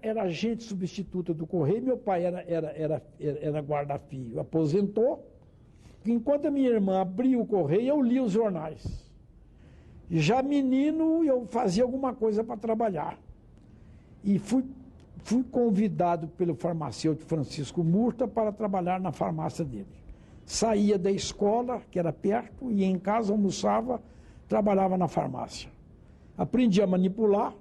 era agente substituta do Correio, meu pai era guarda-fio, aposentou. Enquanto a minha irmã abria o Correio, eu lia os jornais. E já menino, eu fazia alguma coisa para trabalhar. E fui convidado pelo farmacêutico Francisco Murta para trabalhar na farmácia dele. Saía da escola, que era perto, ia em casa, almoçava, trabalhava na farmácia. Aprendi a manipular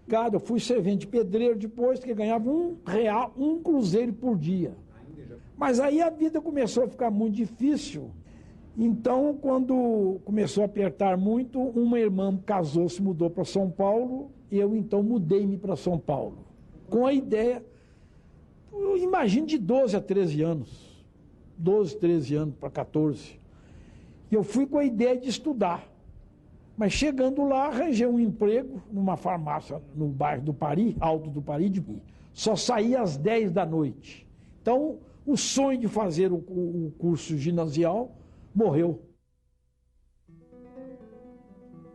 gado, eu fui servente de pedreiro depois, que ganhava R$1, 1 cruzeiro por dia. Mas aí a vida começou a ficar muito difícil. Então, quando começou a apertar muito, uma irmã casou, se mudou para São Paulo, eu então mudei-me para São Paulo. Com a ideia, eu imagino de 12 a 13 anos. 12, 13 anos para 14. E eu fui com a ideia de estudar. Mas chegando lá, arranjei um emprego numa farmácia no bairro do Pari, Alto do Pari, só saía às 10 da noite. Então, o sonho de fazer o curso ginasial morreu.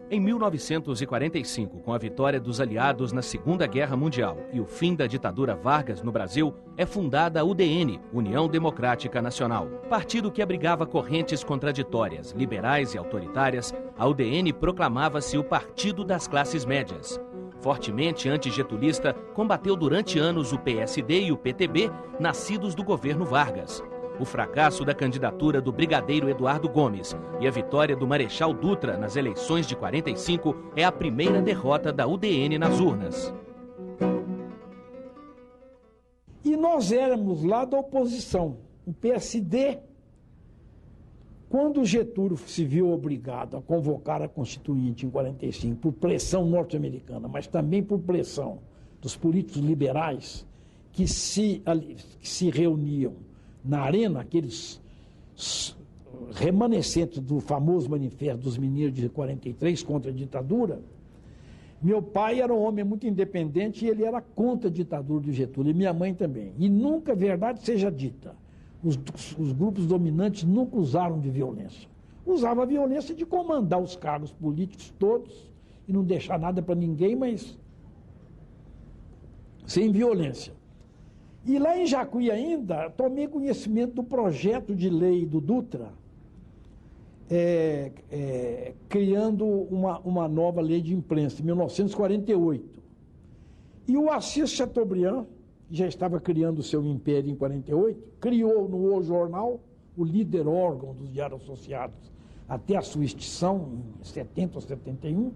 Em 1945, com a vitória dos aliados na Segunda Guerra Mundial e o fim da ditadura Vargas no Brasil, é fundada a UDN, União Democrática Nacional. Partido que abrigava correntes contraditórias, liberais e autoritárias, a UDN proclamava-se o partido das classes médias. Fortemente antigetulista, combateu durante anos o PSD e o PTB, nascidos do governo Vargas. O fracasso da candidatura do brigadeiro Eduardo Gomes e a vitória do Marechal Dutra nas eleições de 45 é a primeira derrota da UDN nas urnas. E nós éramos lá da oposição. O PSD, quando o Getúlio se viu obrigado a convocar a Constituinte em 45 por pressão norte-americana, mas também por pressão dos políticos liberais que se reuniam na arena, aqueles remanescentes do famoso manifesto dos mineiros de 43 contra a ditadura, meu pai era um homem muito independente e ele era contra a ditadura do Getúlio, e minha mãe também. E nunca, verdade seja dita, os grupos dominantes nunca usaram de violência. Usava a violência de comandar os cargos políticos todos e não deixar nada para ninguém, mas sem violência. E lá em Jacuí ainda, tomei conhecimento do projeto de lei do Dutra, criando uma nova lei de imprensa, em 1948. E o Assis Chateaubriand, que já estava criando o seu império em 48, criou no O Jornal, o líder órgão dos Diários Associados, até a sua extinção, em 70 ou 71,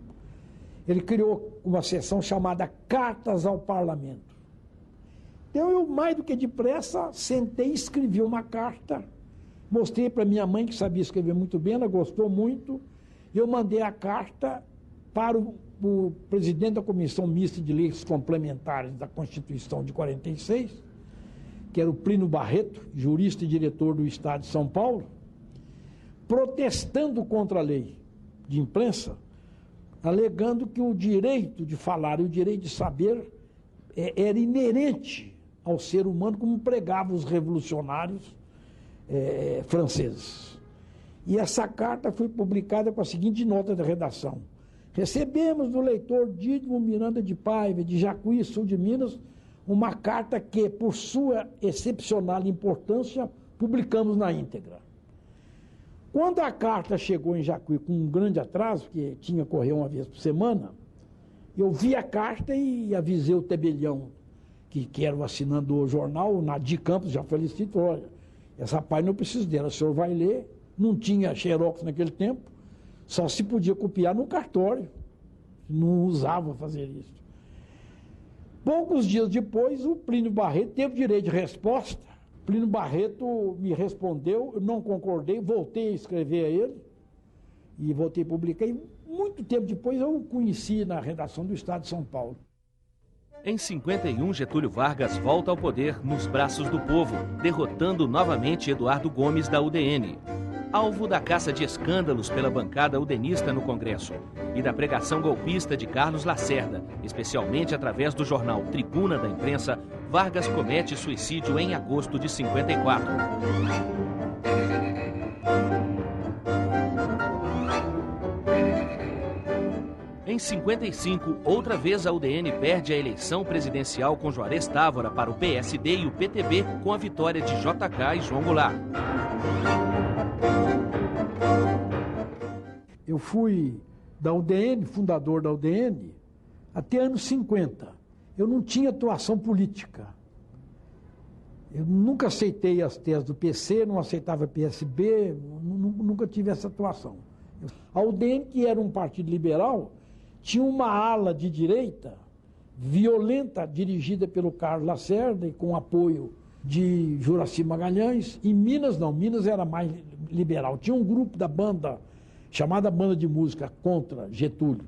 ele criou uma seção chamada Cartas ao Parlamento. Então, eu, mais do que depressa, sentei e escrevi uma carta, mostrei para minha mãe, que sabia escrever muito bem, ela gostou muito, eu mandei a carta para o presidente da Comissão Mista de Leis Complementares da Constituição de 46, que era o Plínio Barreto, jurista e diretor do Estado de São Paulo, protestando contra a lei de imprensa, alegando que o direito de falar e o direito de saber era inerente ao ser humano, como pregavam os revolucionários franceses. E essa carta foi publicada com a seguinte nota da redação: recebemos do leitor Dídimo Miranda de Paiva, de Jacuí, sul de Minas, uma carta que, por sua excepcional importância, publicamos na íntegra. Quando a carta chegou em Jacuí com um grande atraso, que tinha que correr uma vez por semana, eu vi a carta e avisei o Tebelhão, que era o assinante do jornal, o Nadir Campos, já falecido, falou: olha, essa página eu preciso dela, o senhor vai ler. Não tinha xerox naquele tempo, só se podia copiar no cartório, não usava fazer isso. Poucos dias depois, o Plínio Barreto teve direito de resposta. Plínio Barreto me respondeu, eu não concordei, voltei a escrever a ele, e voltei a publicar. E muito tempo depois eu o conheci na redação do Estado de São Paulo. Em 51, Getúlio Vargas volta ao poder nos braços do povo, derrotando novamente Eduardo Gomes da UDN. Alvo da caça de escândalos pela bancada udenista no Congresso e da pregação golpista de Carlos Lacerda, especialmente através do jornal Tribuna da Imprensa, Vargas comete suicídio em agosto de 54. Em 55, outra vez a UDN perde a eleição presidencial com Juarez Távora para o PSD e o PTB, com a vitória de JK e João Goulart. Eu fui da UDN, fundador da UDN, até anos 50. Eu não tinha atuação política. Eu nunca aceitei as teses do PC, não aceitava PSB, nunca tive essa atuação. A UDN, que era um partido liberal, tinha uma ala de direita violenta, dirigida pelo Carlos Lacerda e com apoio de Juracy Magalhães. Em Minas, não, Minas era mais liberal. Tinha um grupo da banda, chamada Banda de Música contra Getúlio,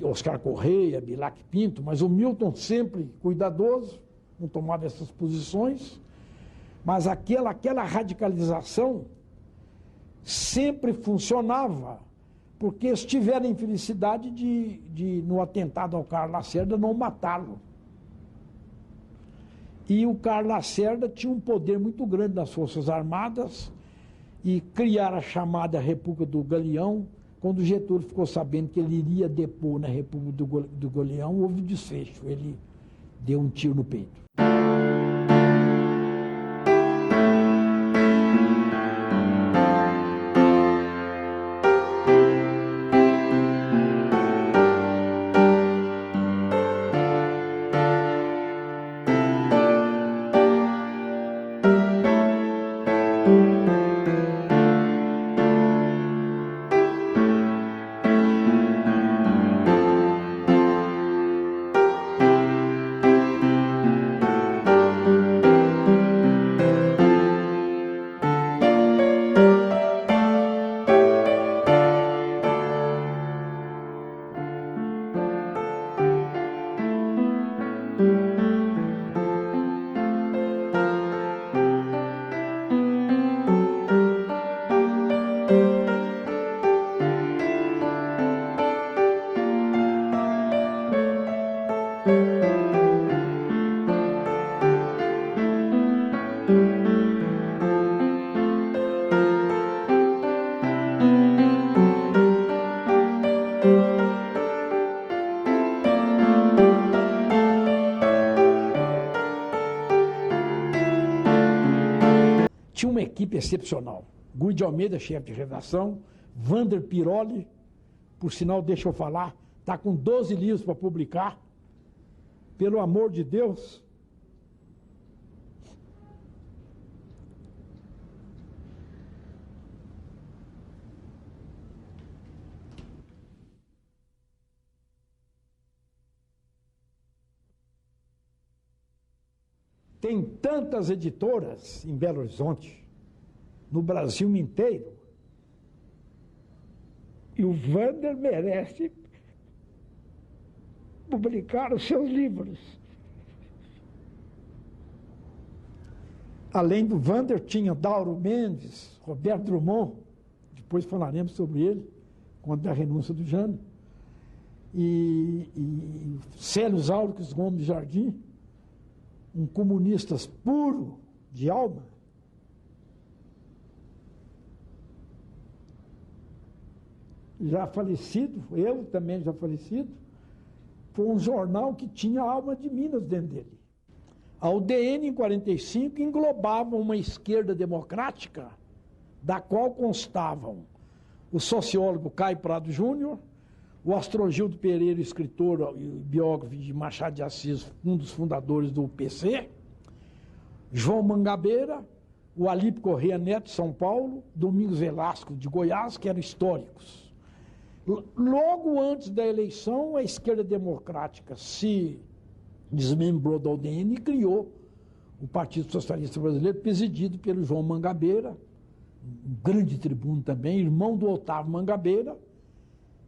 Oscar Correia, Bilac Pinto, mas o Milton sempre cuidadoso, não tomava essas posições, mas aquela radicalização sempre funcionava, porque eles tiveram a infelicidade de no atentado ao Carlos Lacerda, não matá-lo. E o Carlos Lacerda tinha um poder muito grande nas Forças Armadas e criar a chamada República do Galeão. Quando Getúlio ficou sabendo que ele iria depor na República do Galeão, houve desfecho. Ele deu um tiro no peito. Tinha uma equipe excepcional. Guy de Almeida, chefe de redação, Vander Piroli, por sinal, deixa eu falar, está com 12 livros para publicar. Pelo amor de Deus. Tem tantas editoras em Belo Horizonte, no Brasil inteiro, e o Vander merece publicar os seus livros. Além do Vander, tinha Dauro Mendes, Roberto Drummond, depois falaremos sobre ele, quando da renúncia do Jânio, e Célios Álvares Gomes Jardim, um comunista puro de alma. Já falecido, eu também já falecido, foi um jornal que tinha a alma de Minas dentro dele. A UDN, em 45, englobava uma esquerda democrática, da qual constavam o sociólogo Caio Prado Júnior, o Astrogildo Pereira, escritor e biógrafo de Machado de Assis, um dos fundadores do PC, João Mangabeira, o Alípio Corrêa Neto, de São Paulo, Domingos Velasco, de Goiás, que eram históricos. Logo antes da eleição, a esquerda democrática se desmembrou da UDN e criou o Partido Socialista Brasileiro, presidido pelo João Mangabeira, um grande tribuno também, irmão do Otávio Mangabeira,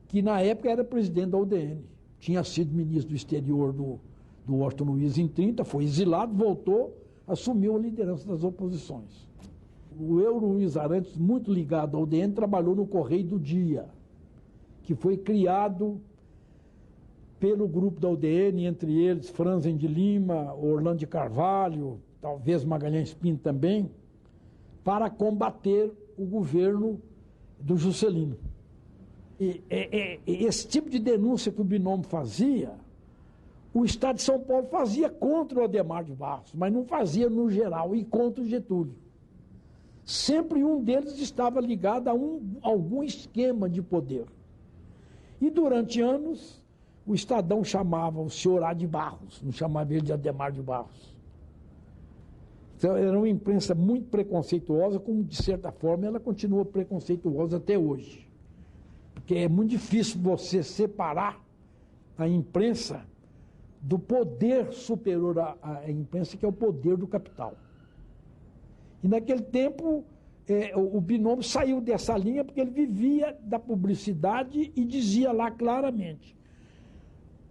que na época era presidente da UDN. Tinha sido ministro do exterior do Washington Luiz em 30, foi exilado, voltou, assumiu a liderança das oposições. O Luiz Arantes, muito ligado à UDN, trabalhou no Correio do Dia, que foi criado pelo grupo da UDN, entre eles Franzen de Lima, Orlando de Carvalho, talvez Magalhães Pinto também, para combater o governo do Juscelino. Esse tipo de denúncia que o Binômio fazia, o Estado de São Paulo fazia contra o Adhemar de Barros, mas não fazia no geral, e contra o Getúlio. Sempre um deles estava ligado a algum esquema de poder. E durante anos, o Estadão chamava o senhor A de Barros, não chamava ele de Adhemar de Barros. Então, era uma imprensa muito preconceituosa, como, de certa forma, ela continua preconceituosa até hoje. Porque é muito difícil você separar a imprensa do poder superior à imprensa, que é o poder do capital. E naquele tempo, o Binômio saiu dessa linha porque ele vivia da publicidade e dizia lá claramente,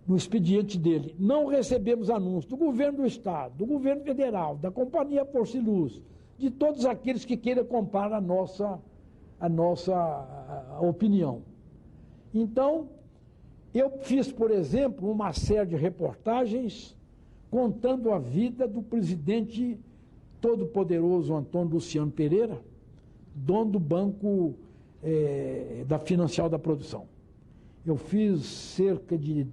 no expediente dele, não recebemos anúncios do governo do Estado, do governo federal, da Companhia Força e Luz, de todos aqueles que queiram comprar a nossa opinião. Então, eu fiz, por exemplo, uma série de reportagens contando a vida do presidente todo-poderoso Antônio Luciano Pereira, dono do Banco da Financial da Produção. Eu fiz cerca de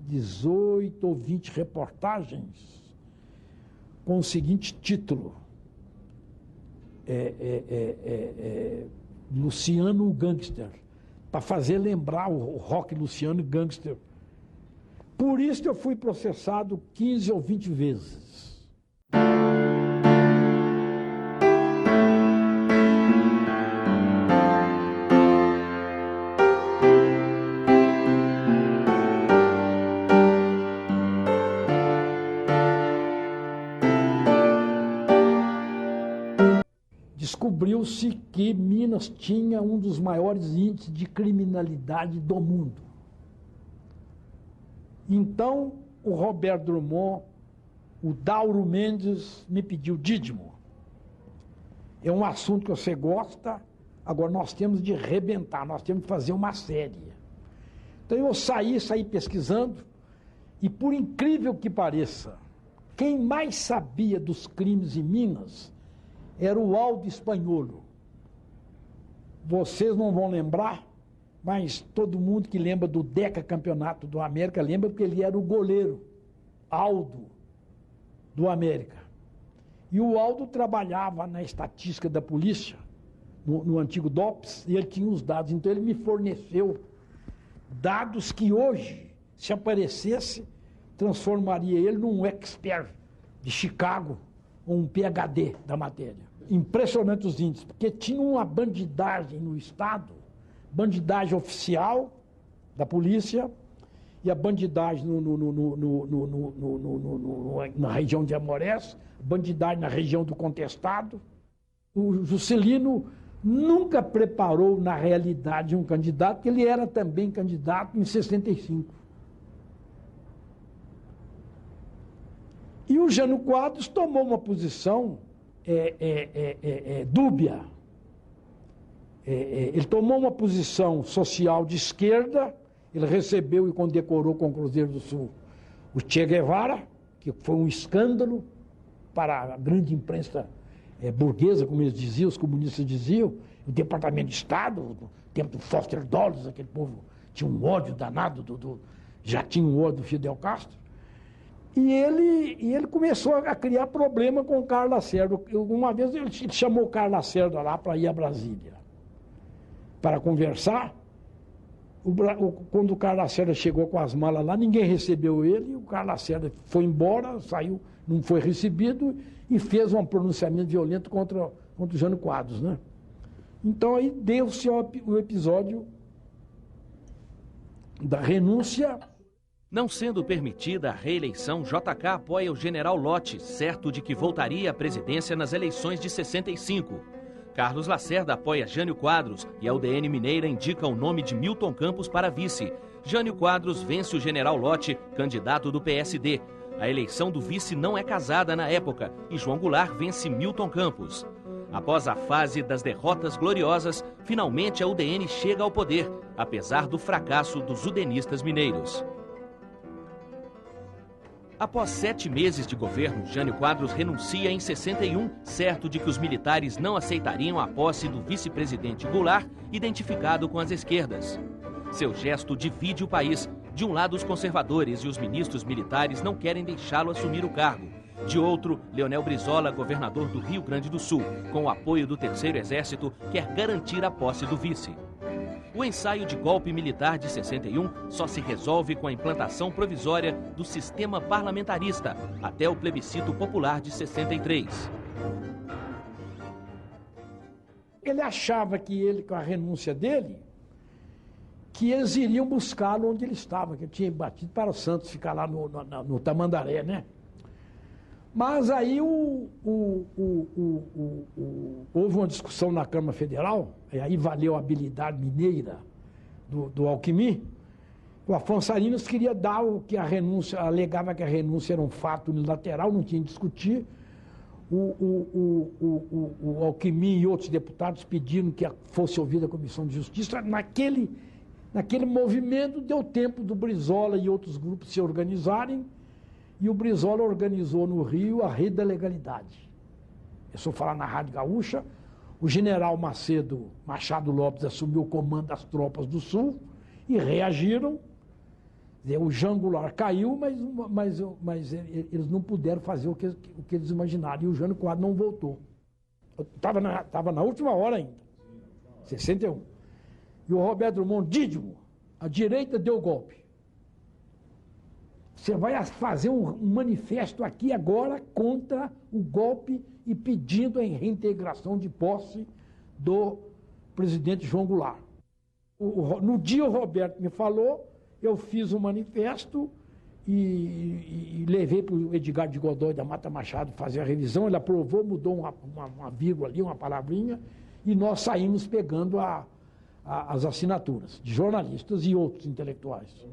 18 ou 20 reportagens com o seguinte título, Luciano o Gangster, para fazer lembrar o Rock Luciano Gangster. Por isso eu fui processado 15 ou 20 vezes. Descobriu-se que Minas tinha um dos maiores índices de criminalidade do mundo. Então, o Roberto Drummond, o Dauro Mendes me pediu, Dídimo, é um assunto que você gosta, agora nós temos de rebentar, nós temos de fazer uma série. Então eu saí pesquisando, e por incrível que pareça, quem mais sabia dos crimes em Minas era o Aldo Espanholo. Vocês não vão lembrar, mas todo mundo que lembra do decacampeonato do América lembra porque ele era o goleiro, Aldo, do América. E o Aldo trabalhava na estatística da polícia, no antigo DOPS, e ele tinha os dados. Então ele me forneceu dados que hoje, se aparecesse, transformaria ele num expert de Chicago, ou um PhD da matéria. Impressionante os índices, porque tinha uma bandidagem no Estado, bandidagem oficial da polícia e a bandidagem na região de Amorés, bandidagem na região do Contestado. O Juscelino nunca preparou na realidade um candidato, porque ele era também candidato em 65. E o Jânio Quadros tomou uma posição dúbia. Ele tomou uma posição social de esquerda, ele recebeu e condecorou com o Cruzeiro do Sul o Che Guevara, que foi um escândalo para a grande imprensa burguesa, como eles diziam, os comunistas diziam, o Departamento de Estado, no tempo do Foster Dulles, aquele povo tinha um ódio danado, já tinha um ódio do Fidel Castro. E ele começou a criar problema com o Carlos Lacerda. Uma vez ele chamou o Carlos Lacerda lá para ir a Brasília, para conversar. Quando o Carlos Lacerda chegou com as malas lá, ninguém recebeu ele, o Carlos Lacerda foi embora, saiu, não foi recebido e fez um pronunciamento violento contra o Jânio Quadros, né? Então aí deu-se o episódio da renúncia. Não sendo permitida a reeleição, JK apoia o general Lott, certo de que voltaria à presidência nas eleições de 65. Carlos Lacerda apoia Jânio Quadros e a UDN Mineira indica o nome de Milton Campos para vice. Jânio Quadros vence o general Lott, candidato do PSD. A eleição do vice não é casada na época e João Goulart vence Milton Campos. Após a fase das derrotas gloriosas, finalmente a UDN chega ao poder, apesar do fracasso dos udenistas mineiros. Após 7 meses de governo, Jânio Quadros renuncia em 61, certo de que os militares não aceitariam a posse do vice-presidente Goulart, identificado com as esquerdas. Seu gesto divide o país. De um lado, os conservadores e os ministros militares não querem deixá-lo assumir o cargo. De outro, Leonel Brizola, governador do Rio Grande do Sul, com o apoio do Terceiro Exército, quer garantir a posse do vice. O ensaio de golpe militar de 61 só se resolve com a implantação provisória do sistema parlamentarista, até o plebiscito popular de 63. Ele achava que ele, com a renúncia dele, que eles iriam buscá-lo onde ele estava, que ele tinha batido para o Santos ficar lá no Tamandaré, né? Mas aí houve uma discussão na Câmara Federal, e aí valeu a habilidade mineira do Alckmin. O Afonso Arinos queria dar o que a renúncia, alegava que a renúncia era um fato unilateral, não tinha que discutir. O Alckmin e outros deputados pediram que fosse ouvida a Comissão de Justiça. Naquele movimento deu tempo do Brizola e outros grupos se organizarem, e o Brizola organizou no Rio a Rede da Legalidade. Eu só falar na Rádio Gaúcha, o general Machado Lopes assumiu o comando das tropas do Sul e reagiram. O Jean Goulart caiu, mas eles não puderam fazer o que eles imaginaram, e o Jânio Quadros não voltou. Estava na última hora ainda, 61. E o Roberto Drummond, Dídimo, a direita deu golpe. Você vai fazer um manifesto aqui agora contra o golpe e pedindo a reintegração de posse do presidente João Goulart. No dia o Roberto me falou, eu fiz um manifesto e levei para o Edgar de Godoy da Mata Machado fazer a revisão. Ele aprovou, mudou uma vírgula ali, uma palavrinha, e nós saímos pegando as assinaturas de jornalistas e outros intelectuais.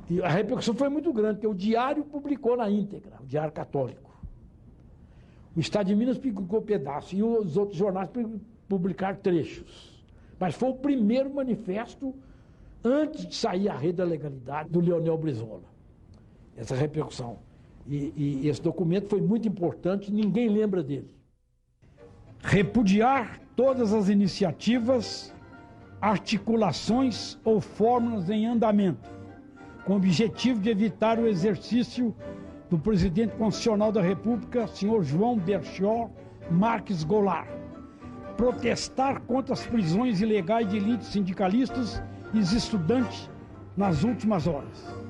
E a repercussão foi muito grande, porque o Diário publicou na íntegra, o Diário Católico. O Estado de Minas publicou pedaço, e os outros jornais publicaram trechos. Mas foi o primeiro manifesto antes de sair a Rede da Legalidade do Leonel Brizola. Essa repercussão. E esse documento foi muito importante, ninguém lembra dele. Repudiar todas as iniciativas, articulações ou fórmulas em andamento, com o objetivo de evitar o exercício do presidente constitucional da República, senhor João Belchior Marques Goulart. Protestar contra as prisões ilegais de elites sindicalistas e estudantes nas últimas horas.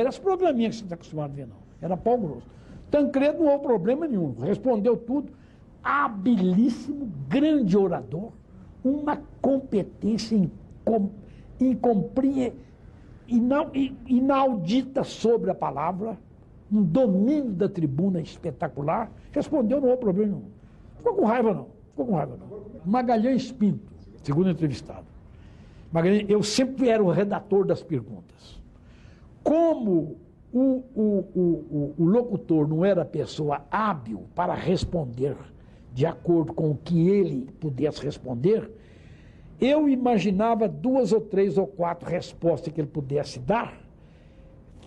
era esse programinha que você está acostumado a ver, não. Era pau grosso. Tancredo não houve problema nenhum, respondeu tudo. Habilíssimo, grande orador, uma competência inaudita sobre a palavra, um domínio da tribuna espetacular. Respondeu, não houve problema nenhum. Ficou com raiva, não. Magalhães Pinto, segundo entrevistado. Magalhães, eu sempre era o redator das perguntas. Como o locutor não era pessoa hábil para responder de acordo com o que ele pudesse responder, eu imaginava 2 ou 3 ou 4 respostas que ele pudesse dar,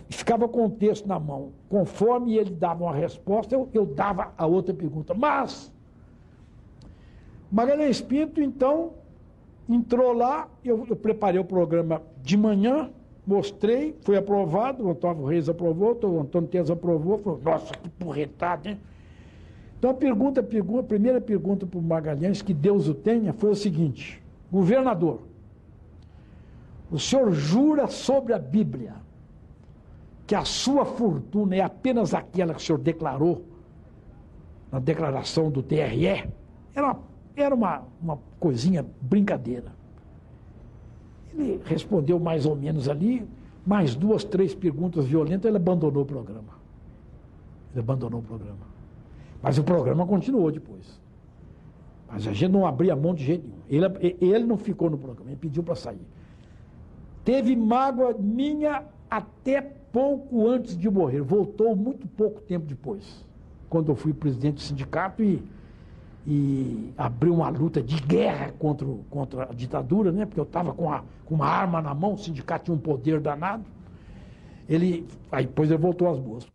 ficava com o texto na mão. Conforme ele dava uma resposta, eu dava a outra pergunta. Mas Magalhães Pinto, então, entrou lá, eu preparei o programa de manhã, mostrei, foi aprovado, o Otávio Reis aprovou, o Antônio Teza aprovou, falou, nossa, que porretada, hein? Então a primeira pergunta para o Magalhães, que Deus o tenha, foi o seguinte: governador, o senhor jura sobre a Bíblia que a sua fortuna é apenas aquela que o senhor declarou na declaração do TRE? Era uma coisinha brincadeira. Ele respondeu mais ou menos ali, mais 2, 3 perguntas violentas, ele abandonou o programa. Mas o programa continuou depois. Mas a gente não abria mão de jeito nenhum. Ele não ficou no programa, ele pediu para sair. Teve mágoa minha até pouco antes de morrer. Voltou muito pouco tempo depois, quando eu fui presidente do sindicato e abriu uma luta de guerra contra a ditadura, né? Porque eu estava com uma arma na mão, o sindicato tinha um poder danado. Aí depois ele voltou às boas.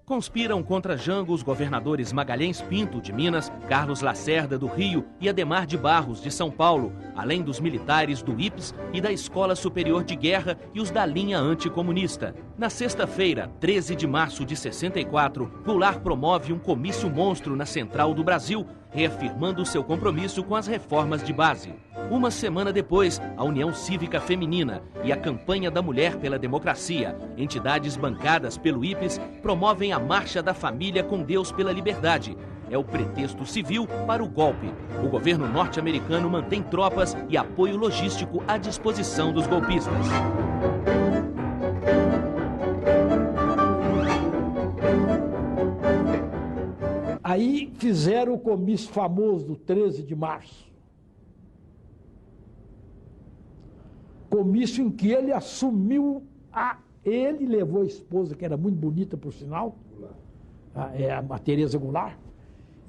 Conspiram contra Jango os governadores Magalhães Pinto, de Minas, Carlos Lacerda, do Rio e Adhemar de Barros, de São Paulo, além dos militares do IPS e da Escola Superior de Guerra e os da linha anticomunista. Na sexta-feira, 13 de março de 64, Goulart promove um comício monstro na Central do Brasil, reafirmando seu compromisso com as reformas de base. Uma semana depois, a União Cívica Feminina e a Campanha da Mulher pela Democracia, entidades bancadas pelo IPES, promovem a Marcha da Família com Deus pela Liberdade. É o pretexto civil para o golpe. O governo norte-americano mantém tropas e apoio logístico à disposição dos golpistas. Aí fizeram o comício famoso do 13 de março. Comício em que ele assumiu ele levou a esposa, que era muito bonita, por sinal, a Tereza Goulart.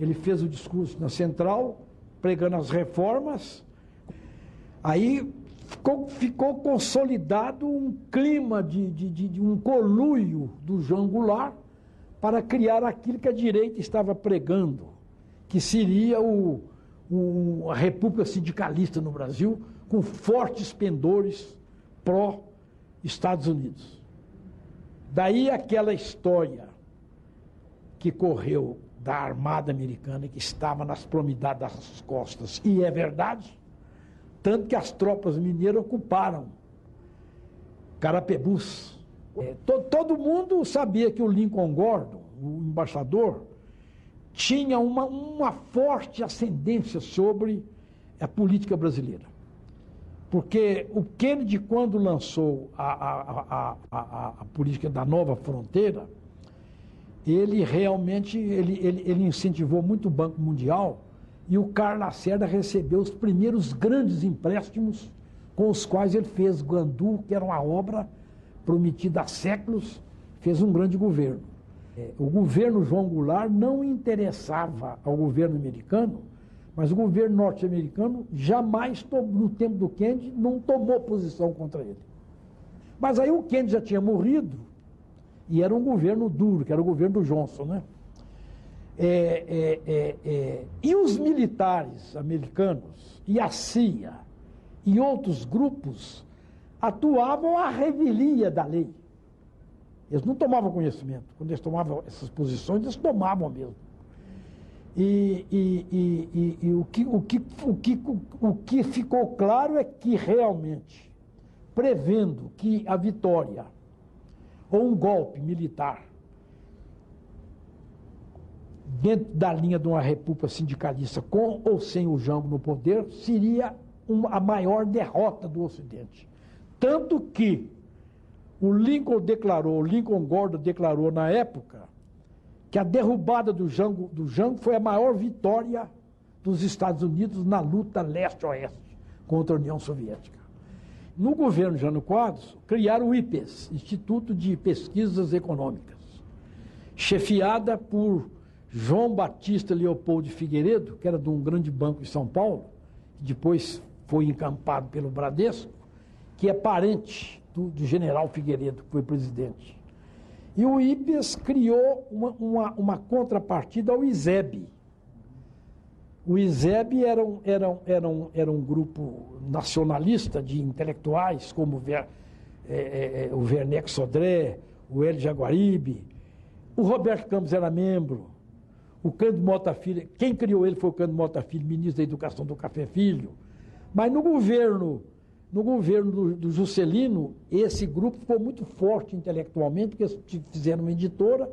Ele fez o discurso na Central, pregando as reformas. Aí ficou consolidado um clima de um conluio do João Goulart para criar aquilo que a direita estava pregando, que seria a República Sindicalista no Brasil, com fortes pendores pró-Estados Unidos. Daí aquela história que correu da Armada Americana, que estava nas proximidades das costas, e é verdade, tanto que as tropas mineiras ocuparam Carapebus. Todo mundo sabia que o Lincoln Gordon, o embaixador, tinha uma forte ascendência sobre a política brasileira. Porque o Kennedy, quando lançou a política da nova fronteira, ele realmente ele incentivou muito o Banco Mundial, e o Carlos Lacerda recebeu os primeiros grandes empréstimos com os quais ele fez Gandu, que era uma obra prometida há séculos, fez um grande governo. O governo João Goulart não interessava ao governo americano, mas o governo norte-americano jamais, no tempo do Kennedy, não tomou posição contra ele. Mas aí o Kennedy já tinha morrido, e era um governo duro, que era o governo do Johnson, né? E os militares americanos, e a CIA, e outros grupos, atuavam à revelia da lei. Eles não tomavam conhecimento. Quando eles tomavam essas posições, eles tomavam mesmo. O que ficou claro é que realmente, prevendo que a vitória ou um golpe militar dentro da linha de uma república sindicalista, com ou sem o Jango no poder, seria a maior derrota do Ocidente. Tanto que o Lincoln Gordon declarou na época que a derrubada do Jango foi a maior vitória dos Estados Unidos na luta leste-oeste contra a União Soviética. No governo Jânio Quadros, criaram o IPES, Instituto de Pesquisas Econômicas, chefiada por João Batista Leopoldo de Figueiredo, que era de um grande banco em São Paulo, que depois foi encampado pelo Bradesco, que é parente do general Figueiredo, que foi presidente. E o IPES criou uma contrapartida ao ISEB. O ISEB era um grupo nacionalista de intelectuais, como o Werneck Sodré, o Hélio Jaguaribe. O Roberto Campos era membro. O Cândido Mota Filho, quem criou ele foi o Cândido Mota Filho, ministro da Educação do Café Filho. Mas no governo do Juscelino, esse grupo ficou muito forte intelectualmente, porque eles fizeram uma editora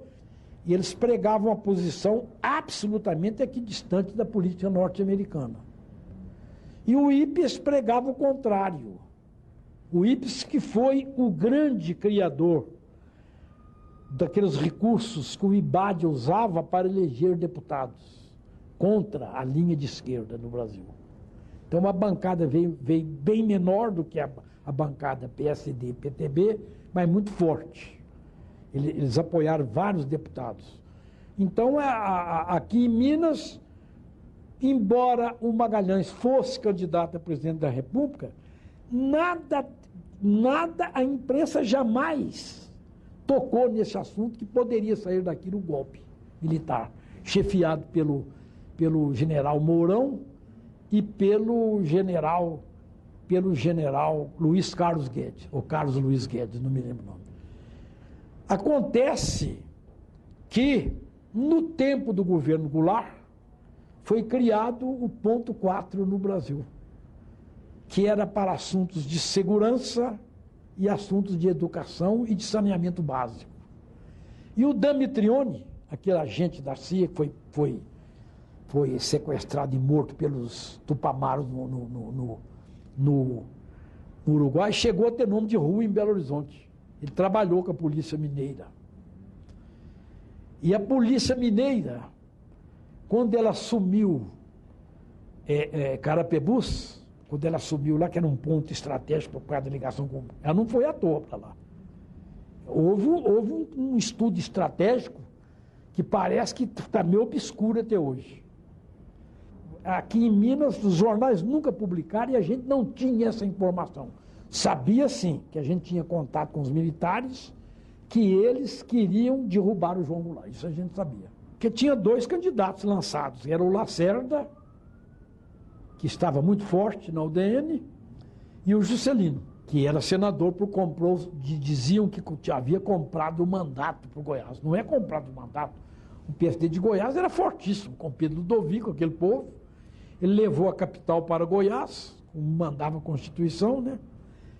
e eles pregavam uma posição absolutamente equidistante da política norte-americana. E o IPES pregava o contrário. O IPES, que foi o grande criador daqueles recursos que o IBAD usava para eleger deputados contra a linha de esquerda no Brasil. Então a bancada veio bem menor do que a bancada PSD e PTB, mas muito forte. Eles apoiaram vários deputados. Então, aqui em Minas, embora o Magalhães fosse candidato a presidente da República, nada a imprensa jamais tocou nesse assunto, que poderia sair daquilo um golpe militar, chefiado pelo general Mourão e pelo general Luiz Carlos Guedes, ou Carlos Luiz Guedes, não me lembro o nome. Acontece que, no tempo do governo Goulart, foi criado o ponto 4 no Brasil, que era para assuntos de segurança e assuntos de educação e de saneamento básico. E o Damitrione, aquele agente da CIA que foi sequestrado e morto pelos Tupamaros no Uruguai, chegou a ter nome de rua em Belo Horizonte. Ele trabalhou com a Polícia Mineira. E a Polícia Mineira, quando ela assumiu Carapebus, quando ela subiu lá, que era um ponto estratégico por causa da ligação com... Ela não foi à toa para lá. Houve um estudo estratégico que parece que está meio obscuro até hoje. Aqui em Minas, os jornais nunca publicaram e a gente não tinha essa informação. Sabia, sim, que a gente tinha contato com os militares, que eles queriam derrubar o João Goulart. Isso a gente sabia. Porque tinha 2 candidatos lançados. Era o Lacerda, que estava muito forte na UDN, e o Juscelino, que era senador, diziam que havia comprado o mandato para o Goiás. Não é comprado o mandato. O PSD de Goiás era fortíssimo, com Pedro Ludovico, aquele povo. Ele levou a capital para Goiás, como mandava a Constituição, né?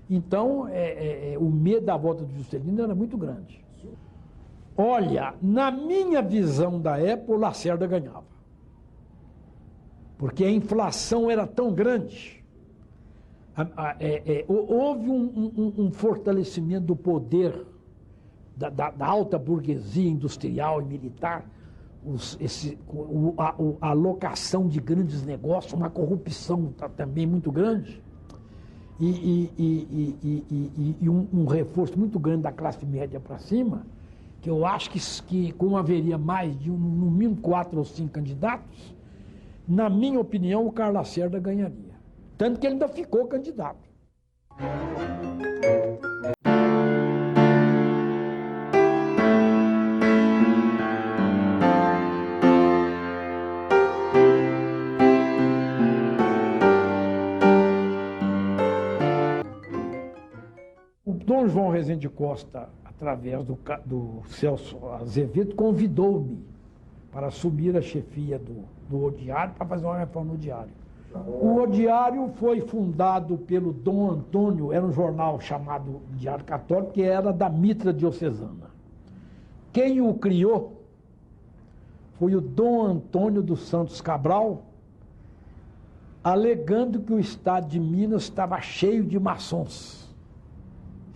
Então, o medo da volta do Juscelino era muito grande. Olha, na minha visão da época, o Lacerda ganhava. Porque a inflação era tão grande, houve um fortalecimento do poder da alta burguesia industrial e militar, a alocação de grandes negócios, uma corrupção também muito grande, e um reforço muito grande da classe média para cima, que eu acho que como haveria mais de, no mínimo, 4 ou 5 candidatos, na minha opinião, o Carlos Lacerda ganharia. Tanto que ele ainda ficou candidato. O Dom João Rezende Costa, através do Celso Azevedo, convidou-me para assumir a chefia do Diário, para fazer uma reforma no Diário. O Diário foi fundado pelo Dom Antônio, era um jornal chamado Diário Católico, que era da Mitra Diocesana. Quem o criou foi o Dom Antônio dos Santos Cabral, alegando que o estado de Minas estava cheio de maçons.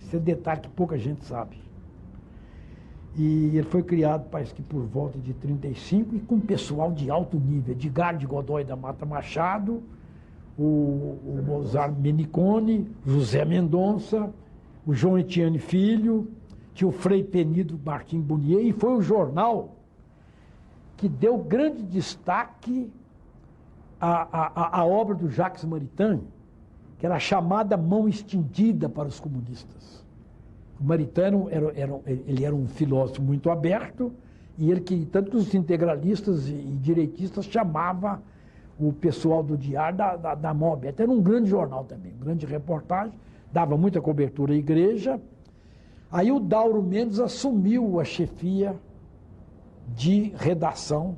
Esse é detalhe que pouca gente sabe. E ele foi criado, parece que por volta de 35, e com pessoal de alto nível, Edgar de Godoy da Mata Machado, o Mozart Menicone, José Mendonça, o João Etienne Filho, tinha o Frei Penido Martim Bonier, e foi o jornal que deu grande destaque à obra do Jacques Maritain, que era a chamada mão estendida para os comunistas. O Maritain ele era um filósofo muito aberto, e ele que tanto que os integralistas e direitistas chamava o pessoal do Diário da mão aberta. Era um grande jornal também, grande reportagem, dava muita cobertura à igreja. Aí o Dauro Mendes assumiu a chefia de redação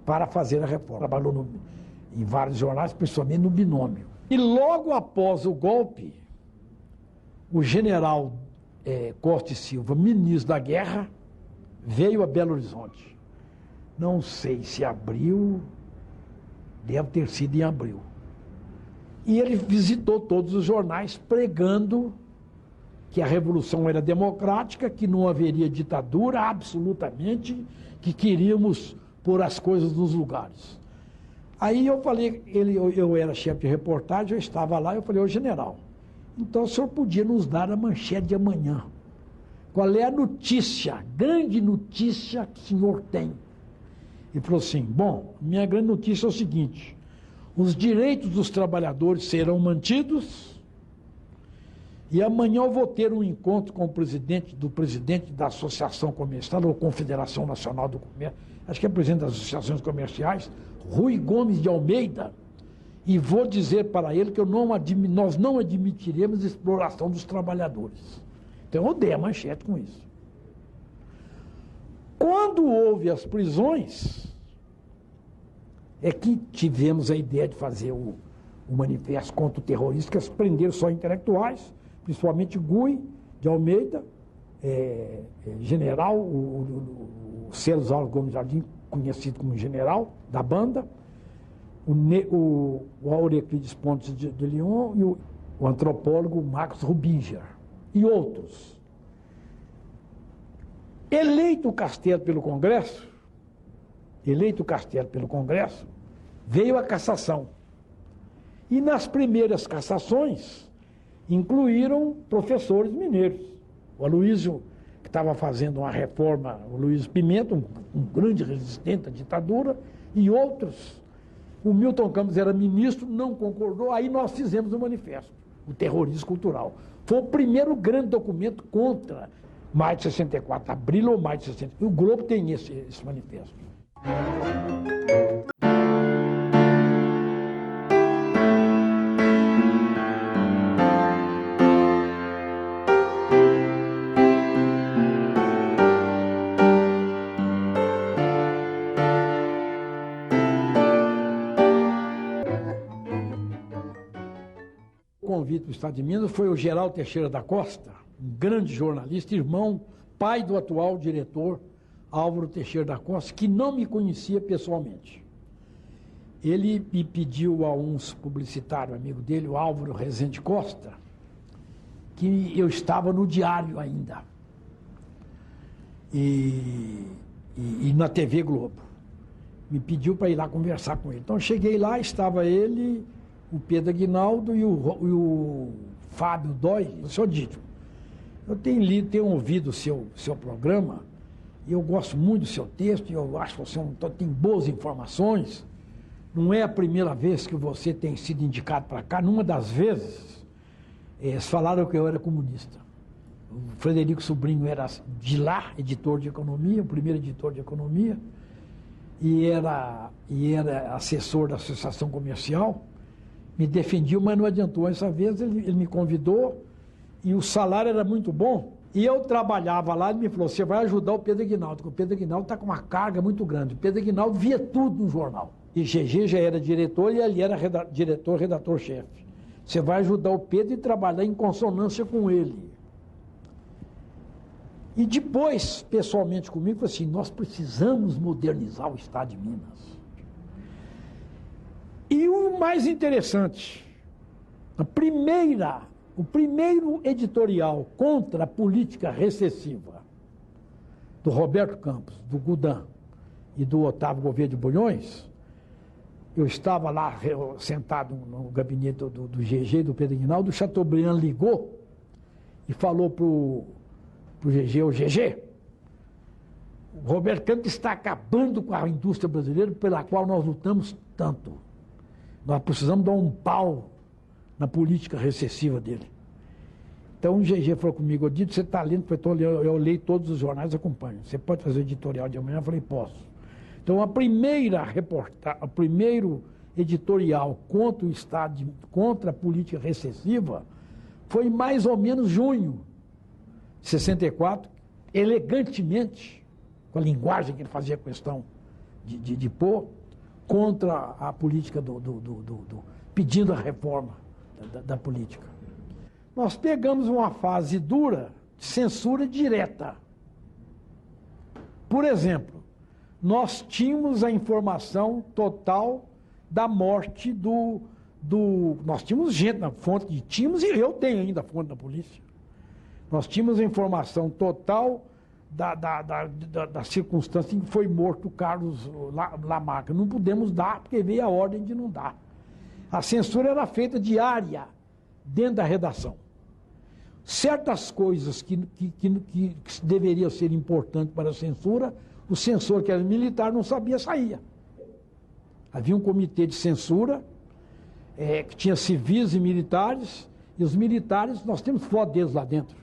para fazer a reforma. Trabalhou em vários jornais, principalmente no Binômio. E logo após o golpe, o general Costa e Silva, ministro da Guerra, veio a Belo Horizonte. Não sei se abril, deve ter sido em abril. E ele visitou todos os jornais pregando que a Revolução era democrática, que não haveria ditadura, absolutamente, que queríamos pôr as coisas nos lugares. Aí eu falei, eu era chefe de reportagem, eu estava lá, eu falei, ô general, então o senhor podia nos dar a manchete de amanhã. Qual é a notícia, grande notícia que o senhor tem? Ele falou assim, bom, minha grande notícia é o seguinte, os direitos dos trabalhadores serão mantidos e amanhã eu vou ter um encontro com o presidente da Associação Comercial, ou Confederação Nacional do Comércio, acho que é presidente das associações comerciais, Rui Gomes de Almeida, e vou dizer para ele que nós não admitiremos exploração dos trabalhadores. Então eu dei a manchete com isso. Quando houve as prisões, é que tivemos a ideia de fazer o manifesto contra o terrorismo, que eles prenderam só intelectuais, principalmente Gui de Almeida, general, o Celos Alves Gomes Jardim, conhecido como general da banda, o Aureclides Pontes de Lyon e o antropólogo Marcos Rubinger, e outros. Eleito o Castelo pelo Congresso, veio a cassação. E nas primeiras cassações, incluíram professores mineiros. O Aloysio, que estava fazendo uma reforma, o Luiz Pimenta, um grande resistente à ditadura, e outros. O Milton Campos era ministro, não concordou, aí nós fizemos o manifesto, o terrorismo cultural. Foi o primeiro grande documento contra maio de 64, abril ou maio de 64. O Globo tem esse manifesto. O convite do Estado de Minas foi o Geraldo Teixeira da Costa, um grande jornalista, irmão, pai do atual diretor Álvaro Teixeira da Costa, que não me conhecia pessoalmente. Ele me pediu a um publicitário amigo dele, o Álvaro Rezende Costa, que eu estava no Diário ainda, e na TV Globo. Me pediu para ir lá conversar com ele. Então eu cheguei lá, estava ele, o Pedro Aguinaldo e o Fábio Dói. O senhor Dito, eu tenho ouvido o seu programa, e eu gosto muito do seu texto, e eu acho que você tem boas informações. Não é a primeira vez que você tem sido indicado para cá. Numa das vezes, eles falaram que eu era comunista. O Frederico Sobrinho era de lá, editor de economia, o primeiro editor de economia, e era assessor da Associação Comercial. Me defendiu, mas não adiantou. Essa vez ele me convidou e o salário era muito bom. E eu trabalhava lá, ele me falou, você vai ajudar o Pedro Aguinaldo, porque o Pedro Aguinaldo está com uma carga muito grande. O Pedro Aguinaldo via tudo no jornal. E GG já era diretor e ele era diretor, redator-chefe. Você vai ajudar o Pedro e trabalhar em consonância com ele. E depois, pessoalmente comigo, falou assim, nós precisamos modernizar o Estado de Minas. E o mais interessante, o primeiro editorial contra a política recessiva do Roberto Campos, do Gudan e do Otávio Gouveia de Bulhões, eu estava lá sentado no gabinete do GG, do Pedro Aguinaldo, o Chateaubriand ligou e falou para o GG, o GG, o Roberto Campos está acabando com a indústria brasileira pela qual nós lutamos tanto. Nós precisamos dar um pau na política recessiva dele. Então o GG falou comigo, Odito, você está lendo? Eu leio todos os jornais, acompanho. Você pode fazer editorial de amanhã? Eu falei, posso. Então a primeira reportagem, o primeiro editorial contra o Estado, contra a política recessiva, foi mais ou menos junho de 64, elegantemente, com a linguagem que ele fazia questão de pôr, contra a política pedindo a reforma da política. Nós pegamos uma fase dura de censura direta. Por exemplo, nós tínhamos a informação total da morte nós tínhamos gente na fonte, tínhamos e eu tenho ainda a fonte da polícia. Nós tínhamos a informação total da circunstância em que foi morto o Carlos Lamarca. Não pudemos dar, porque veio a ordem de não dar. A censura era feita diária, dentro da redação. Certas coisas que deveriam ser importantes para a censura, o censor, que era militar, não sabia, saía. Havia um comitê de censura, que tinha civis e militares, e os militares, nós temos foto deles lá dentro.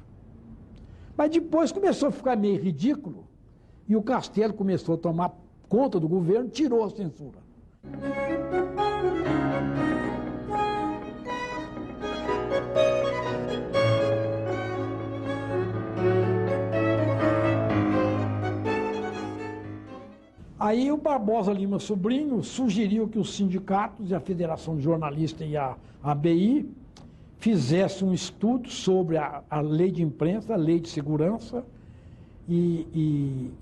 Mas depois começou a ficar meio ridículo, e o Castelo começou a tomar conta do governo, tirou a censura. Aí o Barbosa Lima Sobrinho sugeriu que os sindicatos e a Federação de Jornalistas e a ABI fizessem um estudo sobre a lei de imprensa, a lei de segurança e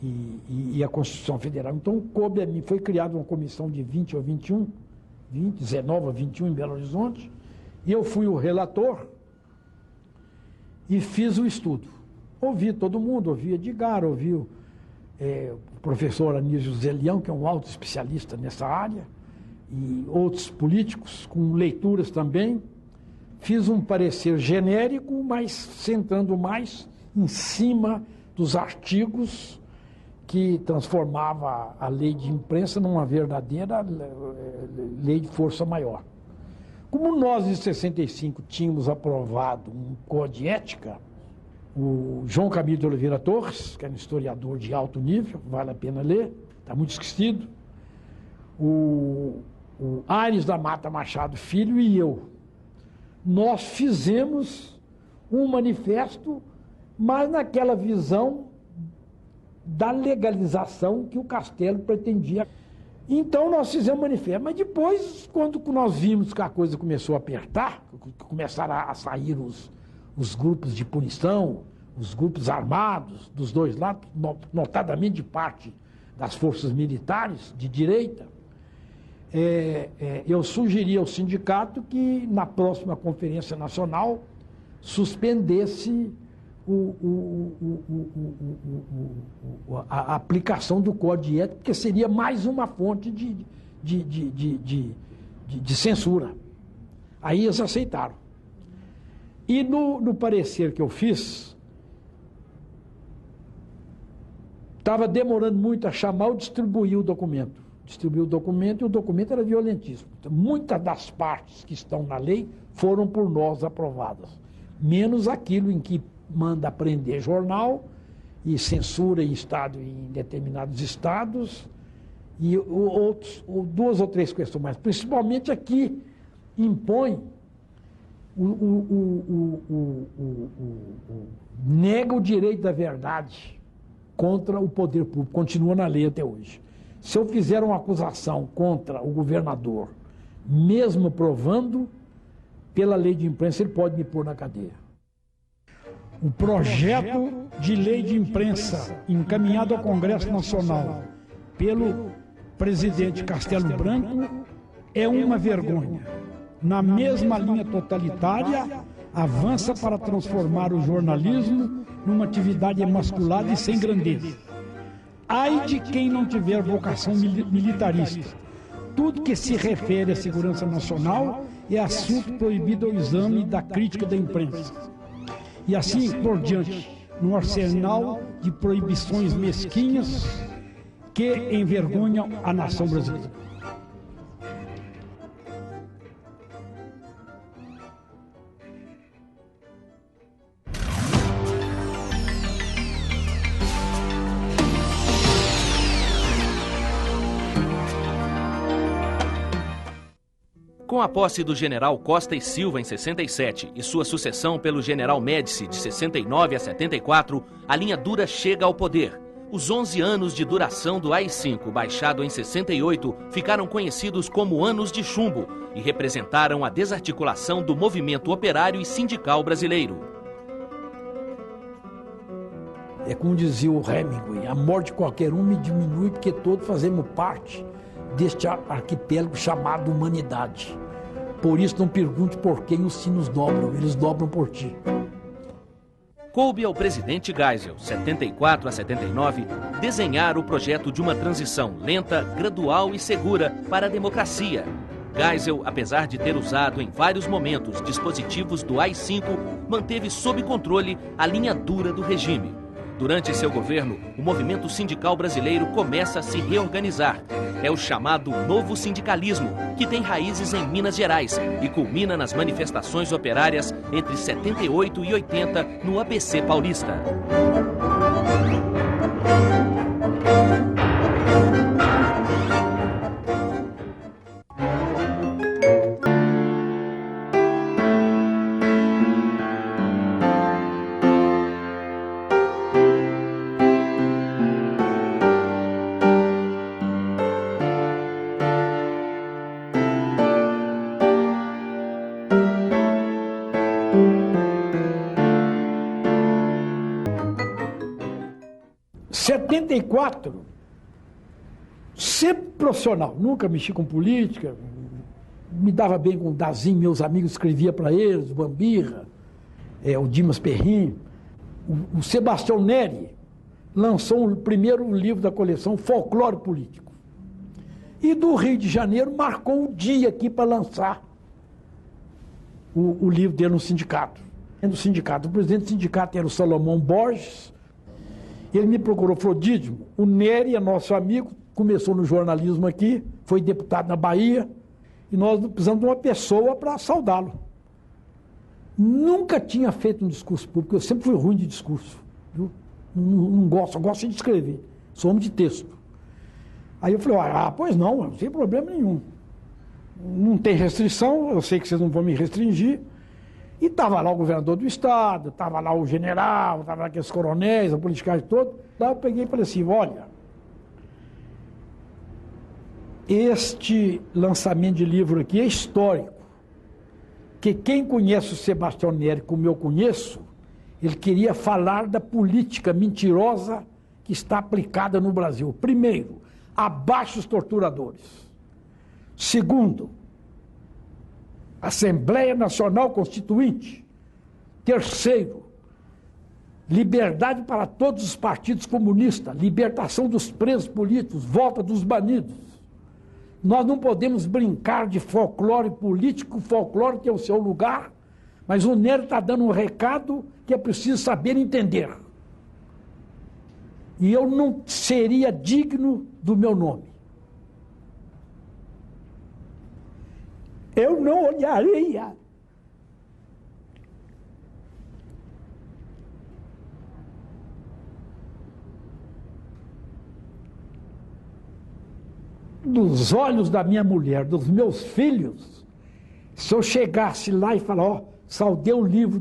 a Constituição Federal. Então, coube a mim, foi criada uma comissão de 19 a 21 em Belo Horizonte, e eu fui o relator e fiz o estudo. Ouvi todo mundo, ouvi Edgar, ouvi o professor Anísio Zelião, que é um alto especialista nessa área, e outros políticos, com leituras também. Fiz um parecer genérico, mas centrando mais em cima dos artigos que transformava a lei de imprensa numa verdadeira lei de força maior. Como nós, em 65, tínhamos aprovado um código de ética, o João Camilo de Oliveira Torres, que era um historiador de alto nível, vale a pena ler, está muito esquecido, o Aires da Mata Machado Filho e eu, nós fizemos um manifesto, mas naquela visão da legalização que o Castelo pretendia. Então nós fizemos um manifesto, mas depois, quando nós vimos que a coisa começou a apertar, começaram a sair os grupos de punição, os grupos armados dos dois lados, notadamente de parte das forças militares de direita, eu sugeri ao sindicato que na próxima Conferência Nacional suspendesse a aplicação do Código de Ética, porque seria mais uma fonte de censura. Aí eles aceitaram. E no parecer que eu fiz, estava demorando muito a chamar ou distribuir o documento. Distribuiu o documento e o documento era violentíssimo. Então, muitas das partes que estão na lei foram por nós aprovadas, menos aquilo em que manda prender jornal e censura em determinados estados e duas ou três questões mais. Principalmente aqui impõe nega o direito da verdade contra o poder público. Continua na lei até hoje. Se eu fizer uma acusação contra o governador, mesmo provando, pela lei de imprensa, ele pode me pôr na cadeia. O projeto de lei de imprensa encaminhado ao Congresso Nacional pelo presidente Castelo Branco é uma vergonha. Na mesma linha totalitária, avança para transformar o jornalismo numa atividade emasculada e sem grandeza. Ai de quem não tiver vocação militarista. Tudo que se refere à segurança nacional é assunto proibido ao exame da crítica da imprensa. E assim por diante, num arsenal de proibições mesquinhas que envergonham a nação brasileira. Com a posse do general Costa e Silva em 67 e sua sucessão pelo general Médici de 69 a 74, a linha dura chega ao poder. Os 11 anos de duração do AI-5, baixado em 68, ficaram conhecidos como anos de chumbo e representaram a desarticulação do movimento operário e sindical brasileiro. É como dizia o Hemingway, a morte de qualquer um me diminui porque todos fazemos parte deste arquipélago chamado humanidade. Por isso não pergunte por quem os sinos dobram, eles dobram por ti. Coube ao presidente Geisel, 74 a 79, desenhar o projeto de uma transição lenta, gradual e segura para a democracia. Geisel, apesar de ter usado em vários momentos dispositivos do AI-5, manteve sob controle a linha dura do regime. Durante seu governo, o movimento sindical brasileiro começa a se reorganizar. É o chamado novo sindicalismo, que tem raízes em Minas Gerais e culmina nas manifestações operárias entre 78 e 80 no ABC Paulista. Em 74, sempre profissional, nunca mexi com política, me dava bem com o Dazinho, meus amigos escrevia para eles, o Bambirra, o Dimas Perrin. O Sebastião Neri lançou o primeiro livro da coleção Folclore Político. E do Rio de Janeiro marcou o dia aqui para lançar o livro dele no sindicato. O presidente do sindicato era o Salomão Borges. Ele me procurou, falou: Dídimo, o Neri é nosso amigo, começou no jornalismo aqui, foi deputado na Bahia, e nós precisamos de uma pessoa para saudá-lo. Nunca tinha feito um discurso público, eu sempre fui ruim de discurso. Viu? Não gosto, eu gosto de escrever, sou homem de texto. Aí eu falei: pois não tem problema nenhum. Não tem restrição, eu sei que vocês não vão me restringir. E estava lá o governador do estado, estava lá o general, estava lá aqueles coronéis, a politicagem toda. Lá eu peguei e falei assim: olha, este lançamento de livro aqui é histórico. Que quem conhece o Sebastião Neri como eu conheço, ele queria falar da política mentirosa que está aplicada no Brasil. Primeiro, abaixo os torturadores. Segundo, Assembleia Nacional Constituinte. Terceiro, liberdade para todos os partidos comunistas, libertação dos presos políticos, volta dos banidos. Nós não podemos brincar de folclore político, folclore tem o seu lugar, mas o Neri está dando um recado que é preciso saber entender. E eu não seria digno do meu nome. Eu não olharia dos olhos da minha mulher, dos meus filhos, se eu chegasse lá e falar: saudei o livro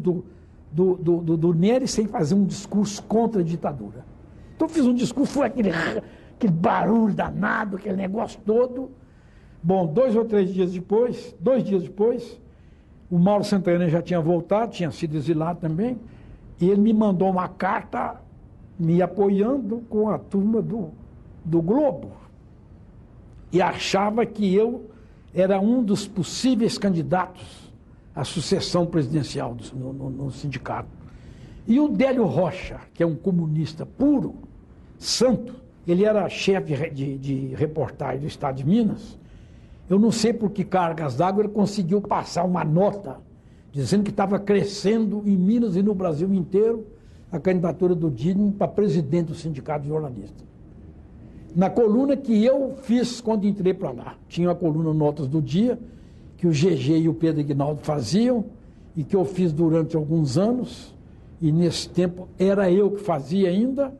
do Neri sem fazer um discurso contra a ditadura. Então eu fiz um discurso, foi aquele aquele barulho danado, aquele negócio todo. Bom, 2 dias depois, o Mauro Santana já tinha voltado, tinha sido exilado também, e ele me mandou uma carta me apoiando com a turma do Globo. E achava que eu era um dos possíveis candidatos à sucessão presidencial no sindicato. E o Délio Rocha, que é um comunista puro, santo, ele era chefe de reportagem do Estado de Minas. Eu não sei por que cargas d'água ele conseguiu passar uma nota dizendo que estava crescendo em Minas e no Brasil inteiro a candidatura do Dino para presidente do Sindicato de Jornalistas. Na coluna que eu fiz quando entrei para lá, tinha a coluna Notas do Dia, que o GG e o Pedro Ignaldo faziam, e que eu fiz durante alguns anos, e nesse tempo era eu que fazia ainda.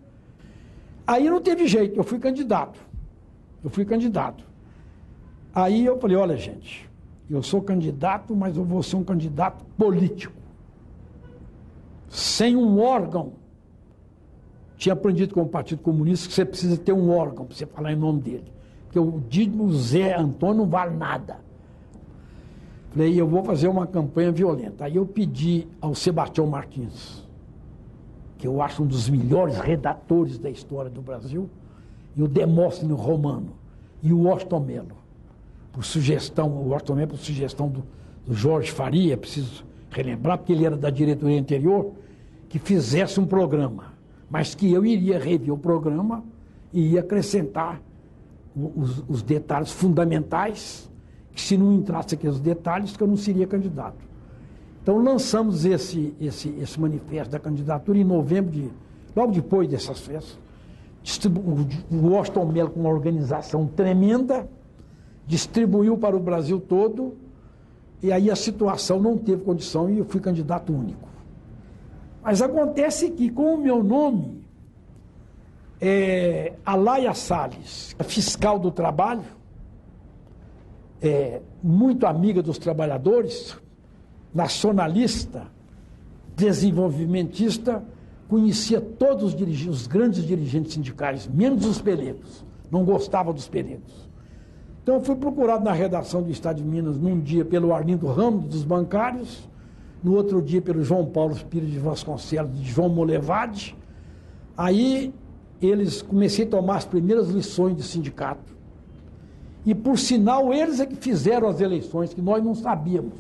Aí não teve jeito, eu fui candidato. Aí eu falei, olha gente, eu sou candidato, mas eu vou ser um candidato político. Sem um órgão. Tinha aprendido com o Partido Comunista que você precisa ter um órgão para você falar em nome dele. Porque o Dino Zé Antônio não vale nada. Falei, eu vou fazer uma campanha violenta. Aí eu pedi ao Sebastião Martins, que eu acho um dos melhores redatores da história do Brasil, e o Demóstenes Romano, e o Washington Mello, por sugestão do Jorge Faria, preciso relembrar, porque ele era da diretoria anterior, que fizesse um programa, mas que eu iria rever o programa e ia acrescentar os detalhes fundamentais, que se não entrasse aqueles detalhes, que eu não seria candidato. Então lançamos esse manifesto da candidatura em novembro, logo depois dessas festas. O Washington Mello, com uma organização tremenda, distribuiu para o Brasil todo, e aí a situação não teve condição e eu fui candidato único. Mas acontece que, com o meu nome, Alaia Salles, fiscal do trabalho, muito amiga dos trabalhadores, nacionalista, desenvolvimentista, conhecia todos os grandes dirigentes sindicais, menos os pelegos, não gostava dos pelegos. Então eu fui procurado na redação do Estado de Minas, num dia pelo Arlindo Ramos, dos bancários, no outro dia pelo João Paulo Pires de Vasconcelos, de João Molevade. Aí comecei a tomar as primeiras lições de sindicato. E, por sinal, eles é que fizeram as eleições, que nós não sabíamos.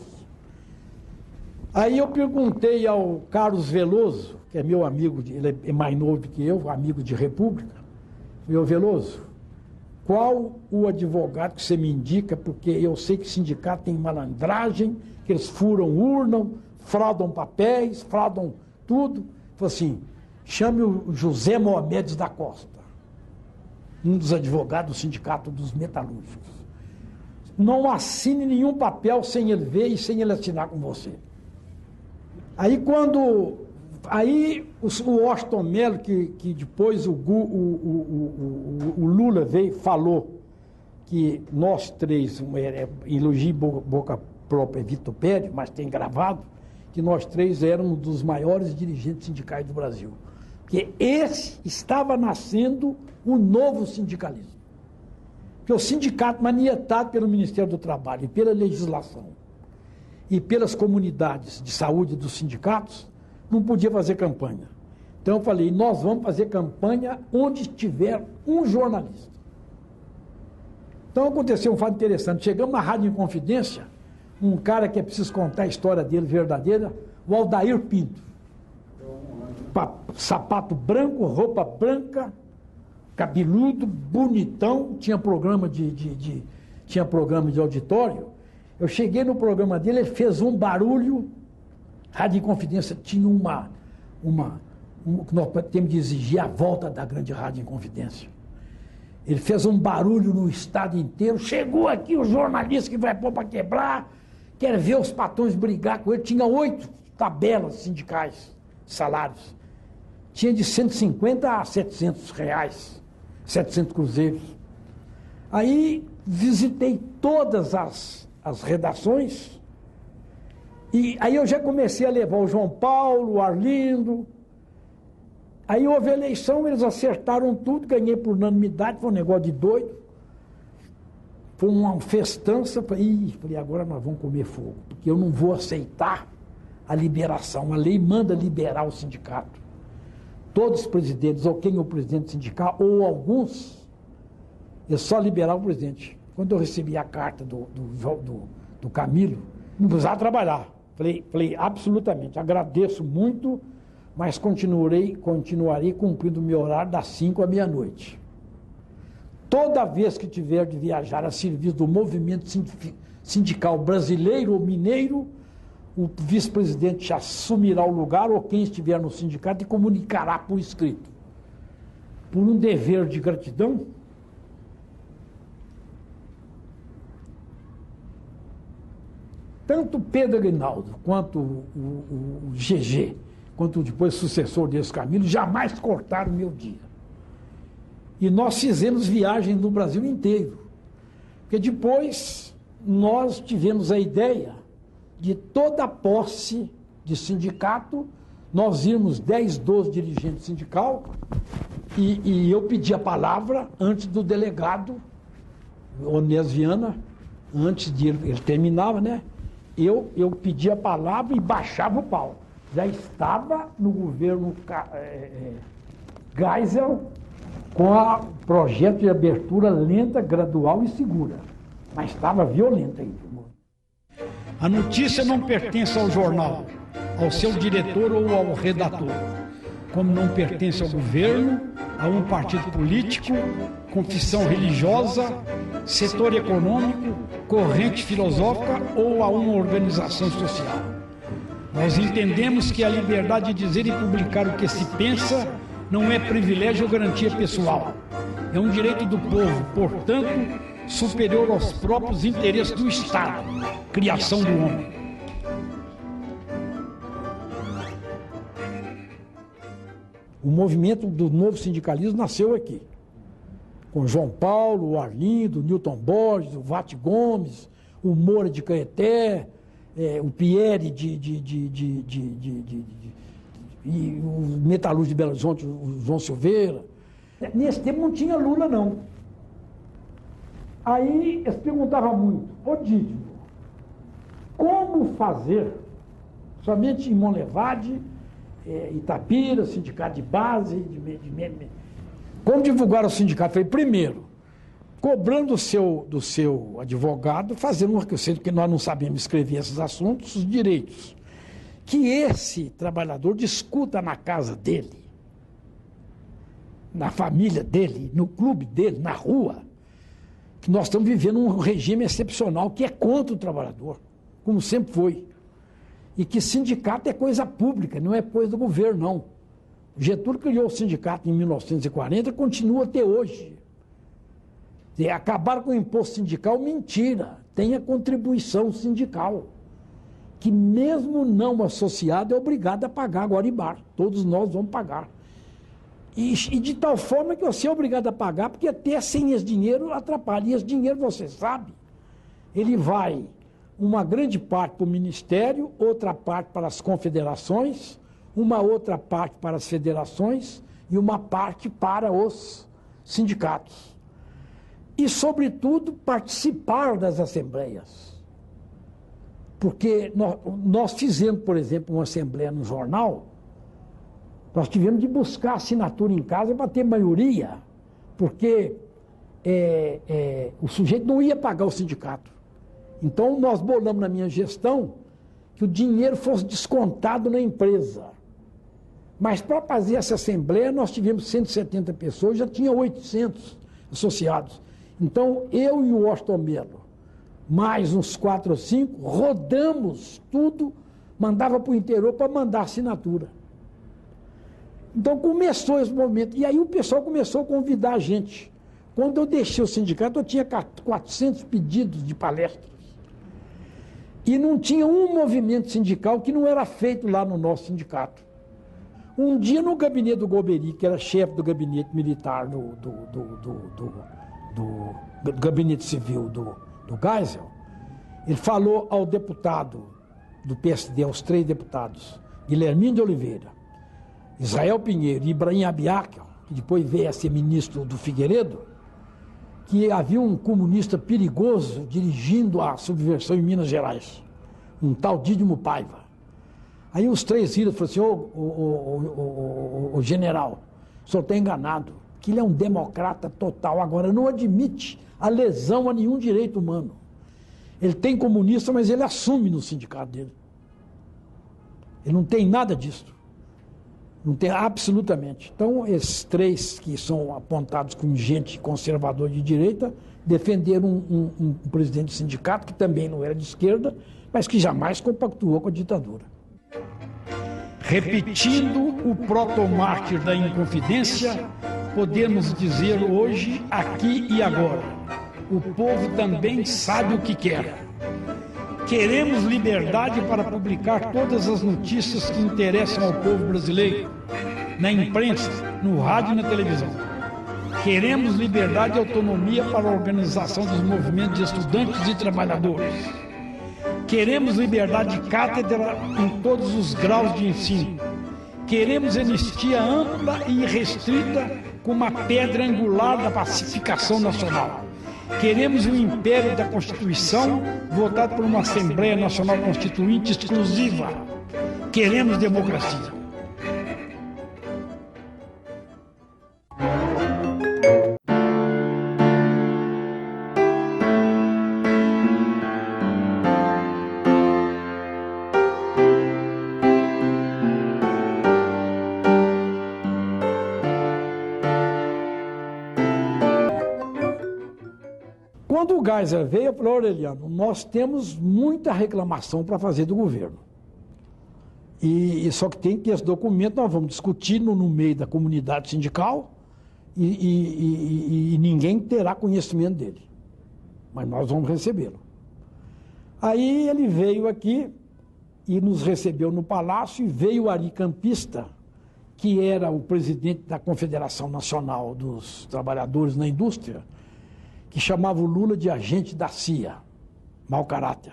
Aí eu perguntei ao Carlos Veloso, que é meu amigo, ele é mais novo que eu, amigo de República. Meu Veloso, qual o advogado que você me indica? Porque eu sei que sindicato tem malandragem, que eles furam urna, fraudam papéis, fraudam tudo. Falei assim, chame o José Mohamedes da Costa, um dos advogados do Sindicato dos Metalúrgicos. Não assine nenhum papel sem ele ver e sem ele assinar com você. Aí o Washington Mello, que depois o Lula falou que nós três, elogio boca própria Vitor Pérez, mas tem gravado, que nós três éramos dos maiores dirigentes sindicais do Brasil. Porque esse estava nascendo um novo sindicalismo. Porque o sindicato, manietado pelo Ministério do Trabalho e pela legislação e pelas comunidades de saúde dos sindicatos, não podia fazer campanha. Então eu falei, nós vamos fazer campanha onde tiver um jornalista. Então aconteceu um fato interessante. Chegamos na Rádio Inconfidência, um cara que é preciso contar a história dele verdadeira, o Aldair Pinto. Sapato branco, roupa branca, cabeludo, bonitão, tinha programa de auditório. Eu cheguei no programa dele, ele fez um barulho. Rádio Inconfidência tinha uma que nós temos de exigir a volta da grande Rádio Inconfidência. Ele fez um barulho no estado inteiro. Chegou aqui o jornalista que vai pôr para quebrar, quer ver os patrões brigar com ele. Tinha 8 tabelas sindicais, salários. Tinha de 150 a 700 reais, 700 cruzeiros. Aí visitei todas as redações. E aí eu já comecei a levar o João Paulo, o Arlindo. Aí houve eleição, eles acertaram tudo, ganhei por unanimidade, foi um negócio de doido. Foi uma festança, falei, agora nós vamos comer fogo, porque eu não vou aceitar a liberação. A lei manda liberar o sindicato. Todos os presidentes, ou quem é o presidente sindical, ou alguns, é só liberar o presidente. Quando eu recebi a carta do Camilo, não precisava trabalhar. Falei, absolutamente, agradeço muito, mas continuarei cumprindo o meu horário das 5 à meia-noite. Toda vez que tiver de viajar a serviço do movimento sindical brasileiro ou mineiro, o vice-presidente assumirá o lugar ou quem estiver no sindicato e comunicará por escrito. Por um dever de gratidão, tanto Pedro Aguinaldo quanto o GG, quanto depois o sucessor desse Camilo, jamais cortaram o meu dia. E nós fizemos viagem no Brasil inteiro. Porque depois nós tivemos a ideia de toda a posse de sindicato, nós íamos 10, 12 dirigentes sindical e eu pedi a palavra antes do delegado, Onésio Viana, antes de ele terminava, né? Eu pedi a palavra e baixava o pau. Já estava no governo Geisel com o projeto de abertura lenta, gradual e segura. Mas estava violenta ainda. A notícia não pertence ao jornal, ao seu diretor ou ao redator, como não pertence ao governo, a um partido político, confissão religiosa, setor econômico, corrente filosófica ou a uma organização social. Nós entendemos que a liberdade de dizer e publicar o que se pensa não é privilégio ou garantia pessoal. É um direito do povo, portanto, superior aos próprios interesses do Estado, criação do homem. O movimento do novo sindicalismo nasceu aqui, com João Paulo, o Arlindo, o Newton Borges, o Vate Gomes, o Moura de Caeté, o Pierre e o metalúrgico de Belo Horizonte, o João Silveira. Nesse tempo não tinha Lula, não. Aí eles perguntavam muito, ô Dídio, como fazer, somente em Monlevade, Itapira, sindicato de base, como divulgar o sindicato? Falei, primeiro, cobrando do seu advogado, fazendo uma coisa, porque nós não sabemos escrever esses assuntos, os direitos. Que esse trabalhador discuta na casa dele, na família dele, no clube dele, na rua, que nós estamos vivendo um regime excepcional que é contra o trabalhador, como sempre foi. E que sindicato é coisa pública, não é coisa do governo, não. O Getúlio criou o sindicato em 1940 e continua até hoje. Acabaram com o imposto sindical, mentira. Tem a contribuição sindical, que mesmo não associado é obrigado a pagar Guaribá. Todos nós vamos pagar. E de tal forma que você é obrigado a pagar, porque até sem esse dinheiro atrapalha. E esse dinheiro, você sabe, ele vai uma grande parte para o Ministério, outra parte para as confederações, uma outra parte para as federações e uma parte para os sindicatos. E, sobretudo, participar das assembleias. Porque nós fizemos, por exemplo, uma assembleia no jornal, nós tivemos de buscar assinatura em casa para ter maioria, porque o sujeito não ia pagar o sindicato. Então, nós bolamos na minha gestão que o dinheiro fosse descontado na empresa. Mas para fazer essa assembleia, nós tivemos 170 pessoas, já tinha 800 associados. Então, eu e o Washington Melo, mais uns 4 ou 5, rodamos tudo, mandava para o interior para mandar assinatura. Então, começou esse movimento. E aí o pessoal começou a convidar a gente. Quando eu deixei o sindicato, eu tinha 400 pedidos de palestras. E não tinha um movimento sindical que não era feito lá no nosso sindicato. Um dia, no gabinete do Golbery, que era chefe do gabinete militar do gabinete civil do Geisel, ele falou ao deputado do PSD, aos 3 deputados, Guilherminho de Oliveira, Israel Pinheiro e Ibrahim Abiac, que depois veio a ser ministro do Figueiredo, que havia um comunista perigoso dirigindo a subversão em Minas Gerais, um tal Dídimo Paiva. Aí os três viram e falaram assim, ô general, o senhor está enganado, que ele é um democrata total, agora não admite a lesão a nenhum direito humano. Ele tem comunista, mas ele assume no sindicato dele. Ele não tem nada disso. Não tem absolutamente. Então, esses três que são apontados como gente conservadora de direita, defenderam um presidente do sindicato, que também não era de esquerda, mas que jamais compactuou com a ditadura. Repetindo o protomártir da Inconfidência, podemos dizer hoje, aqui e agora, o povo também sabe o que quer. Queremos liberdade para publicar todas as notícias que interessam ao povo brasileiro, na imprensa, no rádio e na televisão. Queremos liberdade e autonomia para a organização dos movimentos de estudantes e trabalhadores. Queremos liberdade de cátedra em todos os graus de ensino. Queremos anistia ampla e irrestrita como a pedra angular da pacificação nacional. Queremos o império da Constituição votado por uma Assembleia Nacional Constituinte exclusiva. Queremos democracia. Quando o Geisel veio, eu falei, Aureliano, nós temos muita reclamação para fazer do governo. Só que tem que esse documento nós vamos discutir no meio da comunidade sindical e ninguém terá conhecimento dele. Mas nós vamos recebê-lo. Aí ele veio aqui e nos recebeu no Palácio e veio o Ari Campista, que era o presidente da Confederação Nacional dos Trabalhadores na Indústria, que chamava o Lula de agente da CIA, mau caráter.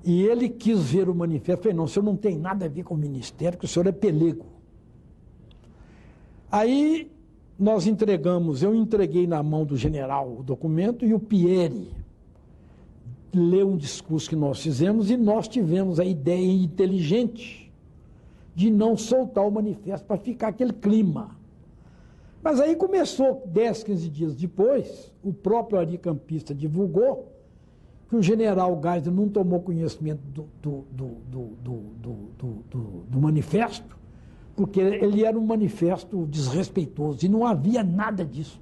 E ele quis ver o manifesto, falei, não, o senhor não tem nada a ver com o ministério, que o senhor é pelego. Aí nós eu entreguei na mão do general o documento e o Pieri leu um discurso que nós fizemos e nós tivemos a ideia inteligente de não soltar o manifesto para ficar aquele clima. Mas aí começou, 10, 15 dias depois, o próprio Ari Campista divulgou que o general Geisel não tomou conhecimento do manifesto, porque ele era um manifesto desrespeitoso e não havia nada disso.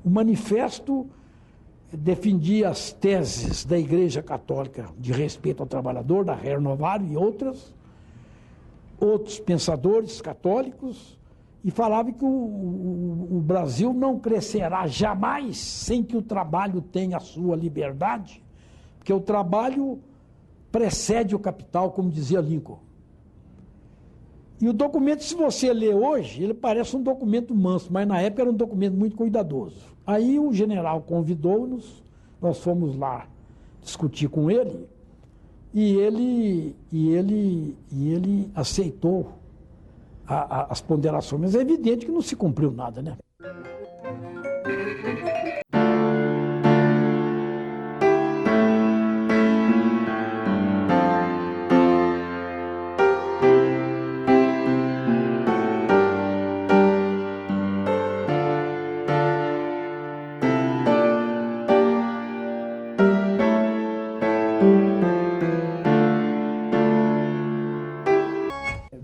O manifesto defendia as teses da Igreja Católica de respeito ao trabalhador, da Renovário e outros pensadores católicos, e falava que o Brasil não crescerá jamais sem que o trabalho tenha a sua liberdade, porque o trabalho precede o capital, como dizia Lincoln. E o documento, se você ler hoje, ele parece um documento manso, mas na época era um documento muito cuidadoso. Aí o general convidou-nos, nós fomos lá discutir com ele, e ele aceitou as ponderações, mas é evidente que não se cumpriu nada, né?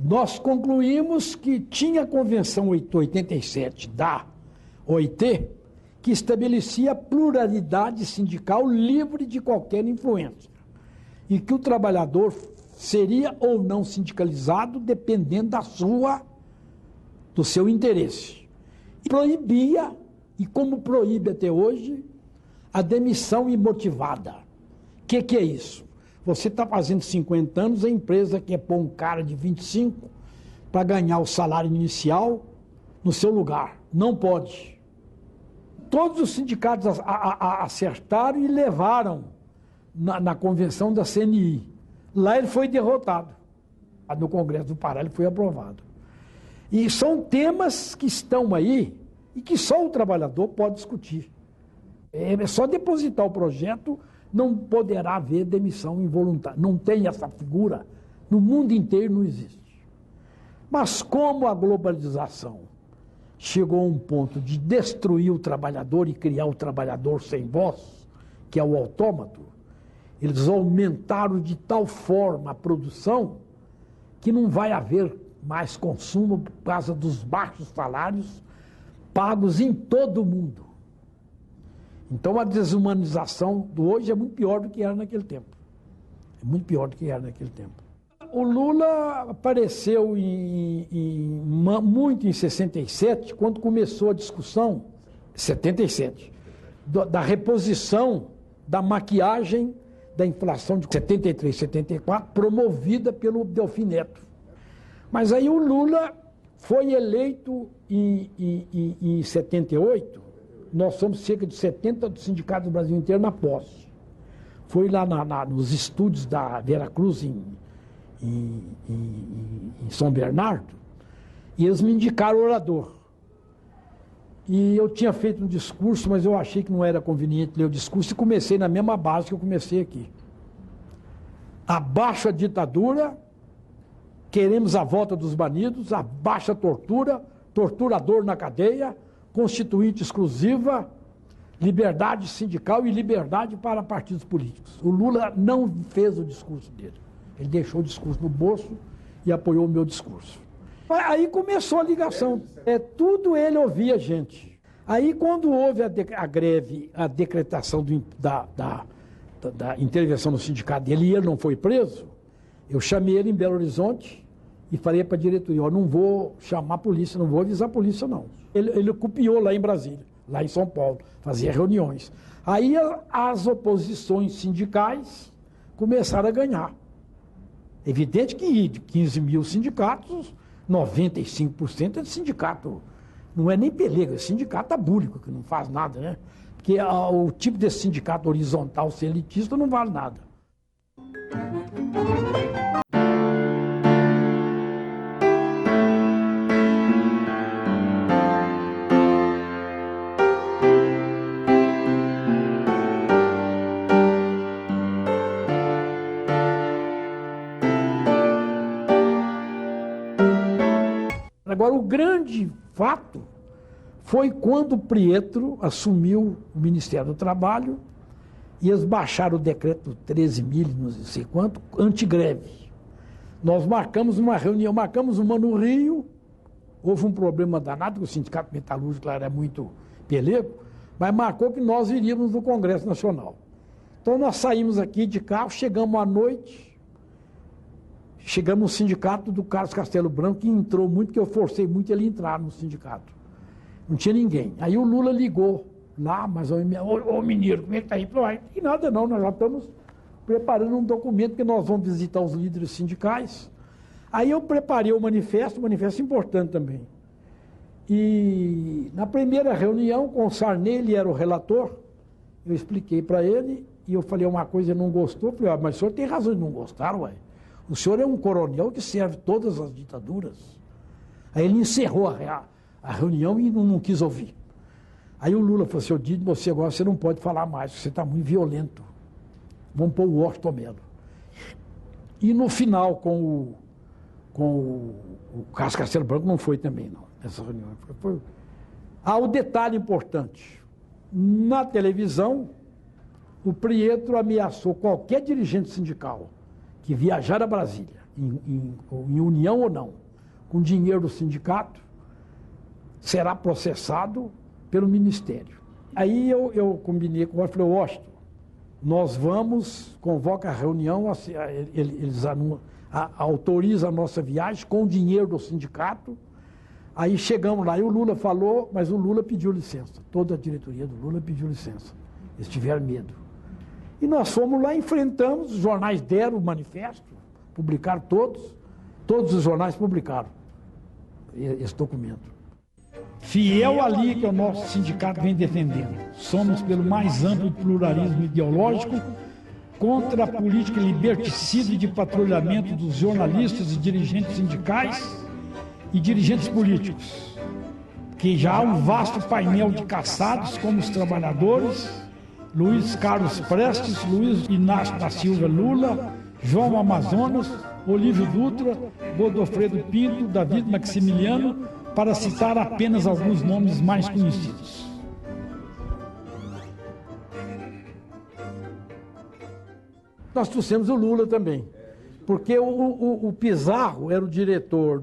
Nós concluímos que tinha a Convenção 87 da OIT, que estabelecia a pluralidade sindical livre de qualquer influência, e que o trabalhador seria ou não sindicalizado dependendo do seu interesse. E proibia, e como proíbe até hoje, a demissão imotivada. O que é isso? Você está fazendo 50 anos, a empresa quer pôr um cara de 25 para ganhar o salário inicial no seu lugar. Não pode. Todos os sindicatos acertaram e levaram na convenção da CNI. Lá ele foi derrotado. No Congresso do Pará ele foi aprovado. E são temas que estão aí e que só o trabalhador pode discutir. É só depositar o projeto, não poderá haver demissão involuntária. Não tem essa figura, no mundo inteiro não existe. Mas como a globalização chegou a um ponto de destruir o trabalhador e criar o trabalhador sem voz, que é o autômato, eles aumentaram de tal forma a produção que não vai haver mais consumo por causa dos baixos salários pagos em todo o mundo. Então a desumanização do hoje é muito pior do que era naquele tempo. É muito pior do que era naquele tempo. O Lula apareceu muito em 67, quando começou a discussão, 77, da reposição da maquiagem da inflação de 73, 74, promovida pelo Delfim Neto. Mas aí o Lula foi eleito em 78, nós somos cerca de 70 do sindicato do Brasil inteiro na posse. Foi lá nos estúdios da Vera Cruz, em São Bernardo, e eles me indicaram orador. E eu tinha feito um discurso, mas eu achei que não era conveniente ler o discurso e comecei na mesma base que eu comecei aqui. Abaixo a ditadura, queremos a volta dos banidos, abaixo a tortura, torturador na cadeia, constituinte exclusiva, liberdade sindical e liberdade para partidos políticos. O Lula não fez o discurso dele. Ele deixou o discurso no bolso e apoiou o meu discurso. Aí começou a ligação. Tudo ele ouvia, gente. Aí quando houve a greve, a decretação da intervenção no sindicato dele e ele não foi preso, eu chamei ele em Belo Horizonte e falei para a diretoria, não vou chamar a polícia, não vou avisar a polícia, não. Ele copiou lá em Brasília, lá em São Paulo, fazia reuniões. Aí as oposições sindicais começaram a ganhar. Evidente que de 15 mil sindicatos, 95% é de sindicato. Não é nem pelego, é sindicato abúlico, que não faz nada, né? Porque o tipo desse sindicato horizontal, ser elitista, não vale nada. Agora, o grande fato foi quando o Prietro assumiu o Ministério do Trabalho e eles baixaram o decreto 13.000, não sei quanto, antigreve. Nós marcamos uma reunião, marcamos uma no Rio, houve um problema danado, que o Sindicato Metalúrgico era muito pelego, mas marcou que nós iríamos no Congresso Nacional. Então nós saímos aqui de carro, chegamos à noite, chegamos no sindicato do Carlos Castelo Branco, que entrou muito, que eu forcei muito ele entrar no sindicato. Não tinha ninguém. Aí o Lula ligou lá, mas ô Mineiro, como é que tá aí? Falei, e nada não, nós já estamos preparando um documento que nós vamos visitar os líderes sindicais. Aí eu preparei o manifesto importante também. E na primeira reunião com o Sarney, ele era o relator, eu expliquei para ele, e eu falei uma coisa, ele não gostou, falei, mas o senhor tem razão de não gostar, ué. O senhor é um coronel que serve todas as ditaduras. Aí ele encerrou a reunião e não quis ouvir. Aí o Lula falou assim, Didi, você agora você não pode falar mais, você está muito violento. Vamos pôr o Washington Mello. E no final, com o Carlos Castelo Branco, não foi também, não, nessa reunião. O detalhe importante. Na televisão, o Prietro ameaçou qualquer dirigente sindical que viajar a Brasília, em união ou não, com dinheiro do sindicato, será processado pelo Ministério. Aí eu combinei com o Washington, falei, Washington, nós vamos, convoca a reunião, eles autorizam a nossa viagem com o dinheiro do sindicato. Aí chegamos lá e o Lula falou, mas o Lula pediu licença. Toda a diretoria do Lula pediu licença. Eles tiveram medo. E nós fomos lá, enfrentamos, os jornais deram o manifesto, publicaram todos os jornais publicaram esse documento. Fiel ali que o nosso sindicato vem defendendo. Somos pelo mais amplo pluralismo ideológico, contra a política liberticida de patrulhamento dos jornalistas e dirigentes sindicais e dirigentes políticos, que já há um vasto painel de caçados como os trabalhadores, Luiz Carlos Prestes, Luiz Inácio da Silva Lula, João Amazonas, Olívio Dutra, Godofredo Pinto, David Maximiliano, para citar apenas alguns nomes mais conhecidos. Nós trouxemos o Lula também, porque o Pizarro era o diretor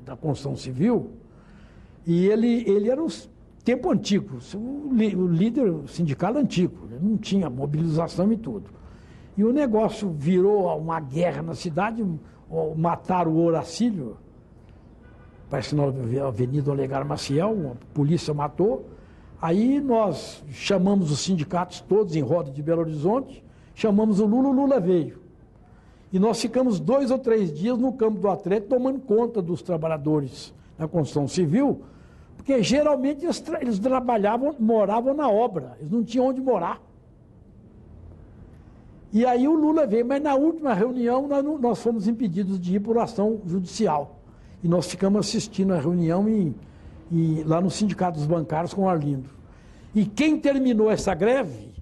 da Construção Civil e ele era o tempo antigo, o líder sindical antigo, não tinha mobilização e tudo. E o negócio virou uma guerra na cidade, mataram o Horacílio, parece na Avenida Olegário Maciel, a polícia matou. Aí nós chamamos os sindicatos todos em roda de Belo Horizonte, chamamos o Lula veio. E nós ficamos 2 ou 3 dias no campo do Atlético tomando conta dos trabalhadores da construção civil, porque geralmente eles trabalhavam, moravam na obra, eles não tinham onde morar. E aí o Lula veio, mas na última reunião nós fomos impedidos de ir por ação judicial. E nós ficamos assistindo a reunião lá no Sindicato dos Bancários com o Arlindo. E quem terminou essa greve,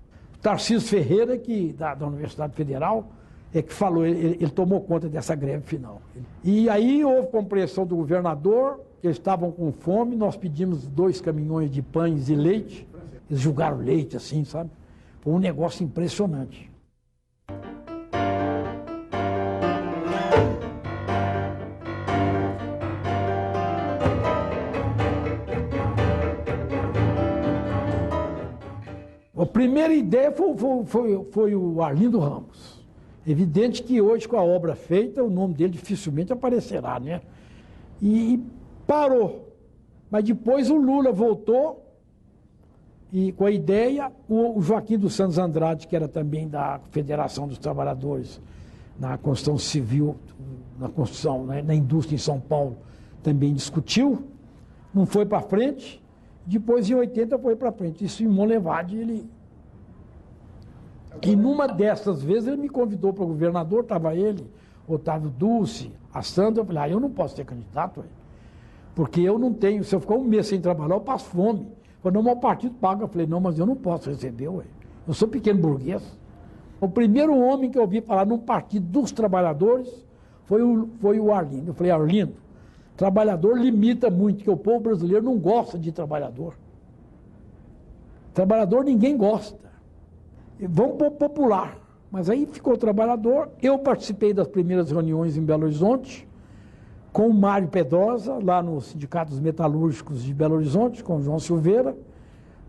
Tarcísio Ferreira, da Universidade Federal, é que falou, ele tomou conta dessa greve final. E aí houve compreensão do governador, eles estavam com fome, nós pedimos 2 caminhões de pães e leite, eles jogaram leite assim, sabe? Foi um negócio impressionante. A primeira ideia foi o Arlindo Ramos. Evidente que hoje, com a obra feita, o nome dele dificilmente aparecerá, né? E parou. Mas depois o Lula voltou e com a ideia, o Joaquim dos Santos Andrade, que era também da Federação dos Trabalhadores na construção civil, na construção, né, na indústria em São Paulo, também discutiu, não foi para frente. Depois, em 80, foi para frente. Isso em Monlevade, E numa dessas vezes, ele me convidou para o governador, estava ele, Otávio Dulce, a Sandra. Eu falei, eu não posso ser candidato, porque eu não tenho, se eu ficar 1 mês sem trabalhar, eu passo fome. Ele falou, não, mas o partido paga. Eu falei, não, mas eu não posso receber, eu sou pequeno burguês. O primeiro homem que eu ouvi falar num partido dos trabalhadores foi o Arlindo. Eu falei, Arlindo, trabalhador limita muito, porque o povo brasileiro não gosta de trabalhador. Trabalhador ninguém gosta. Vamos pôr popular. Mas aí ficou o trabalhador. Eu participei das primeiras reuniões em Belo Horizonte, com o Mário Pedrosa, lá no Sindicato dos Metalúrgicos de Belo Horizonte, com o João Silveira,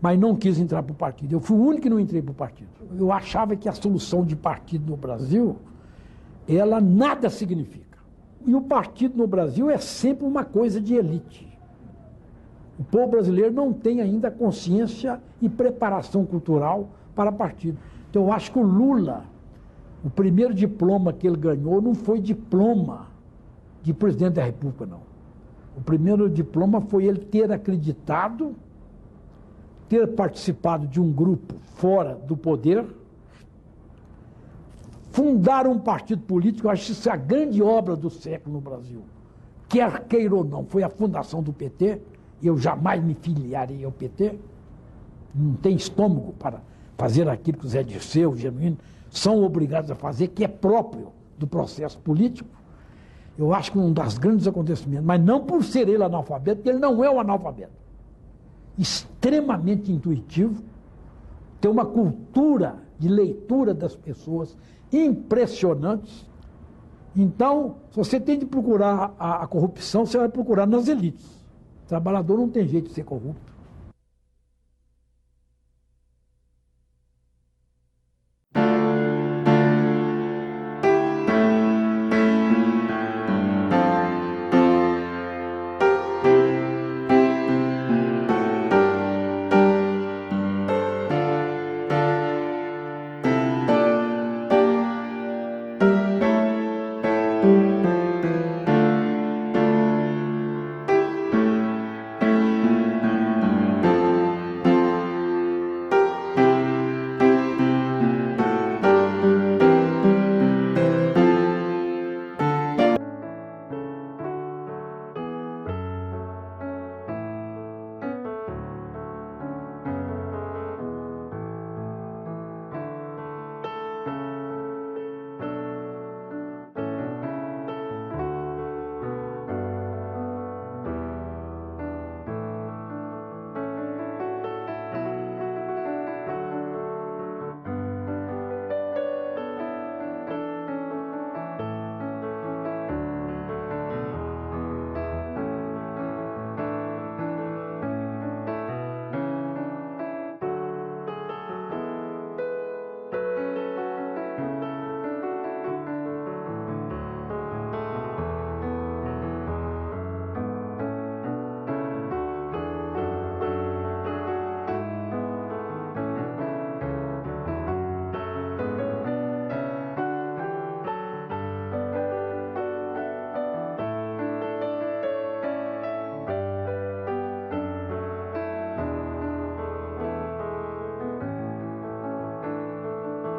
mas não quis entrar para o partido. Eu fui o único que não entrei para o partido. Eu achava que a solução de partido no Brasil, ela nada significa. E o partido no Brasil é sempre uma coisa de elite. O povo brasileiro não tem ainda consciência e preparação cultural para partido. Então eu acho que o Lula, o primeiro diploma que ele ganhou não foi diploma de presidente da República, não. O primeiro diploma foi ele ter acreditado, ter participado de um grupo fora do poder, fundar um partido político. Eu acho que isso é a grande obra do século no Brasil. Quer queira ou não, foi a fundação do PT. Eu jamais me filiarei ao PT. Não tem estômago para fazer aquilo que o Zé Dirceu, o Genuíno, são obrigados a fazer, que é próprio do processo político. Eu acho que um dos grandes acontecimentos, mas não por ser ele analfabeto, porque ele não é um analfabeto. Extremamente intuitivo, tem uma cultura de leitura das pessoas impressionantes. Então, se você tem de procurar a corrupção, você vai procurar nas elites. O trabalhador não tem jeito de ser corrupto.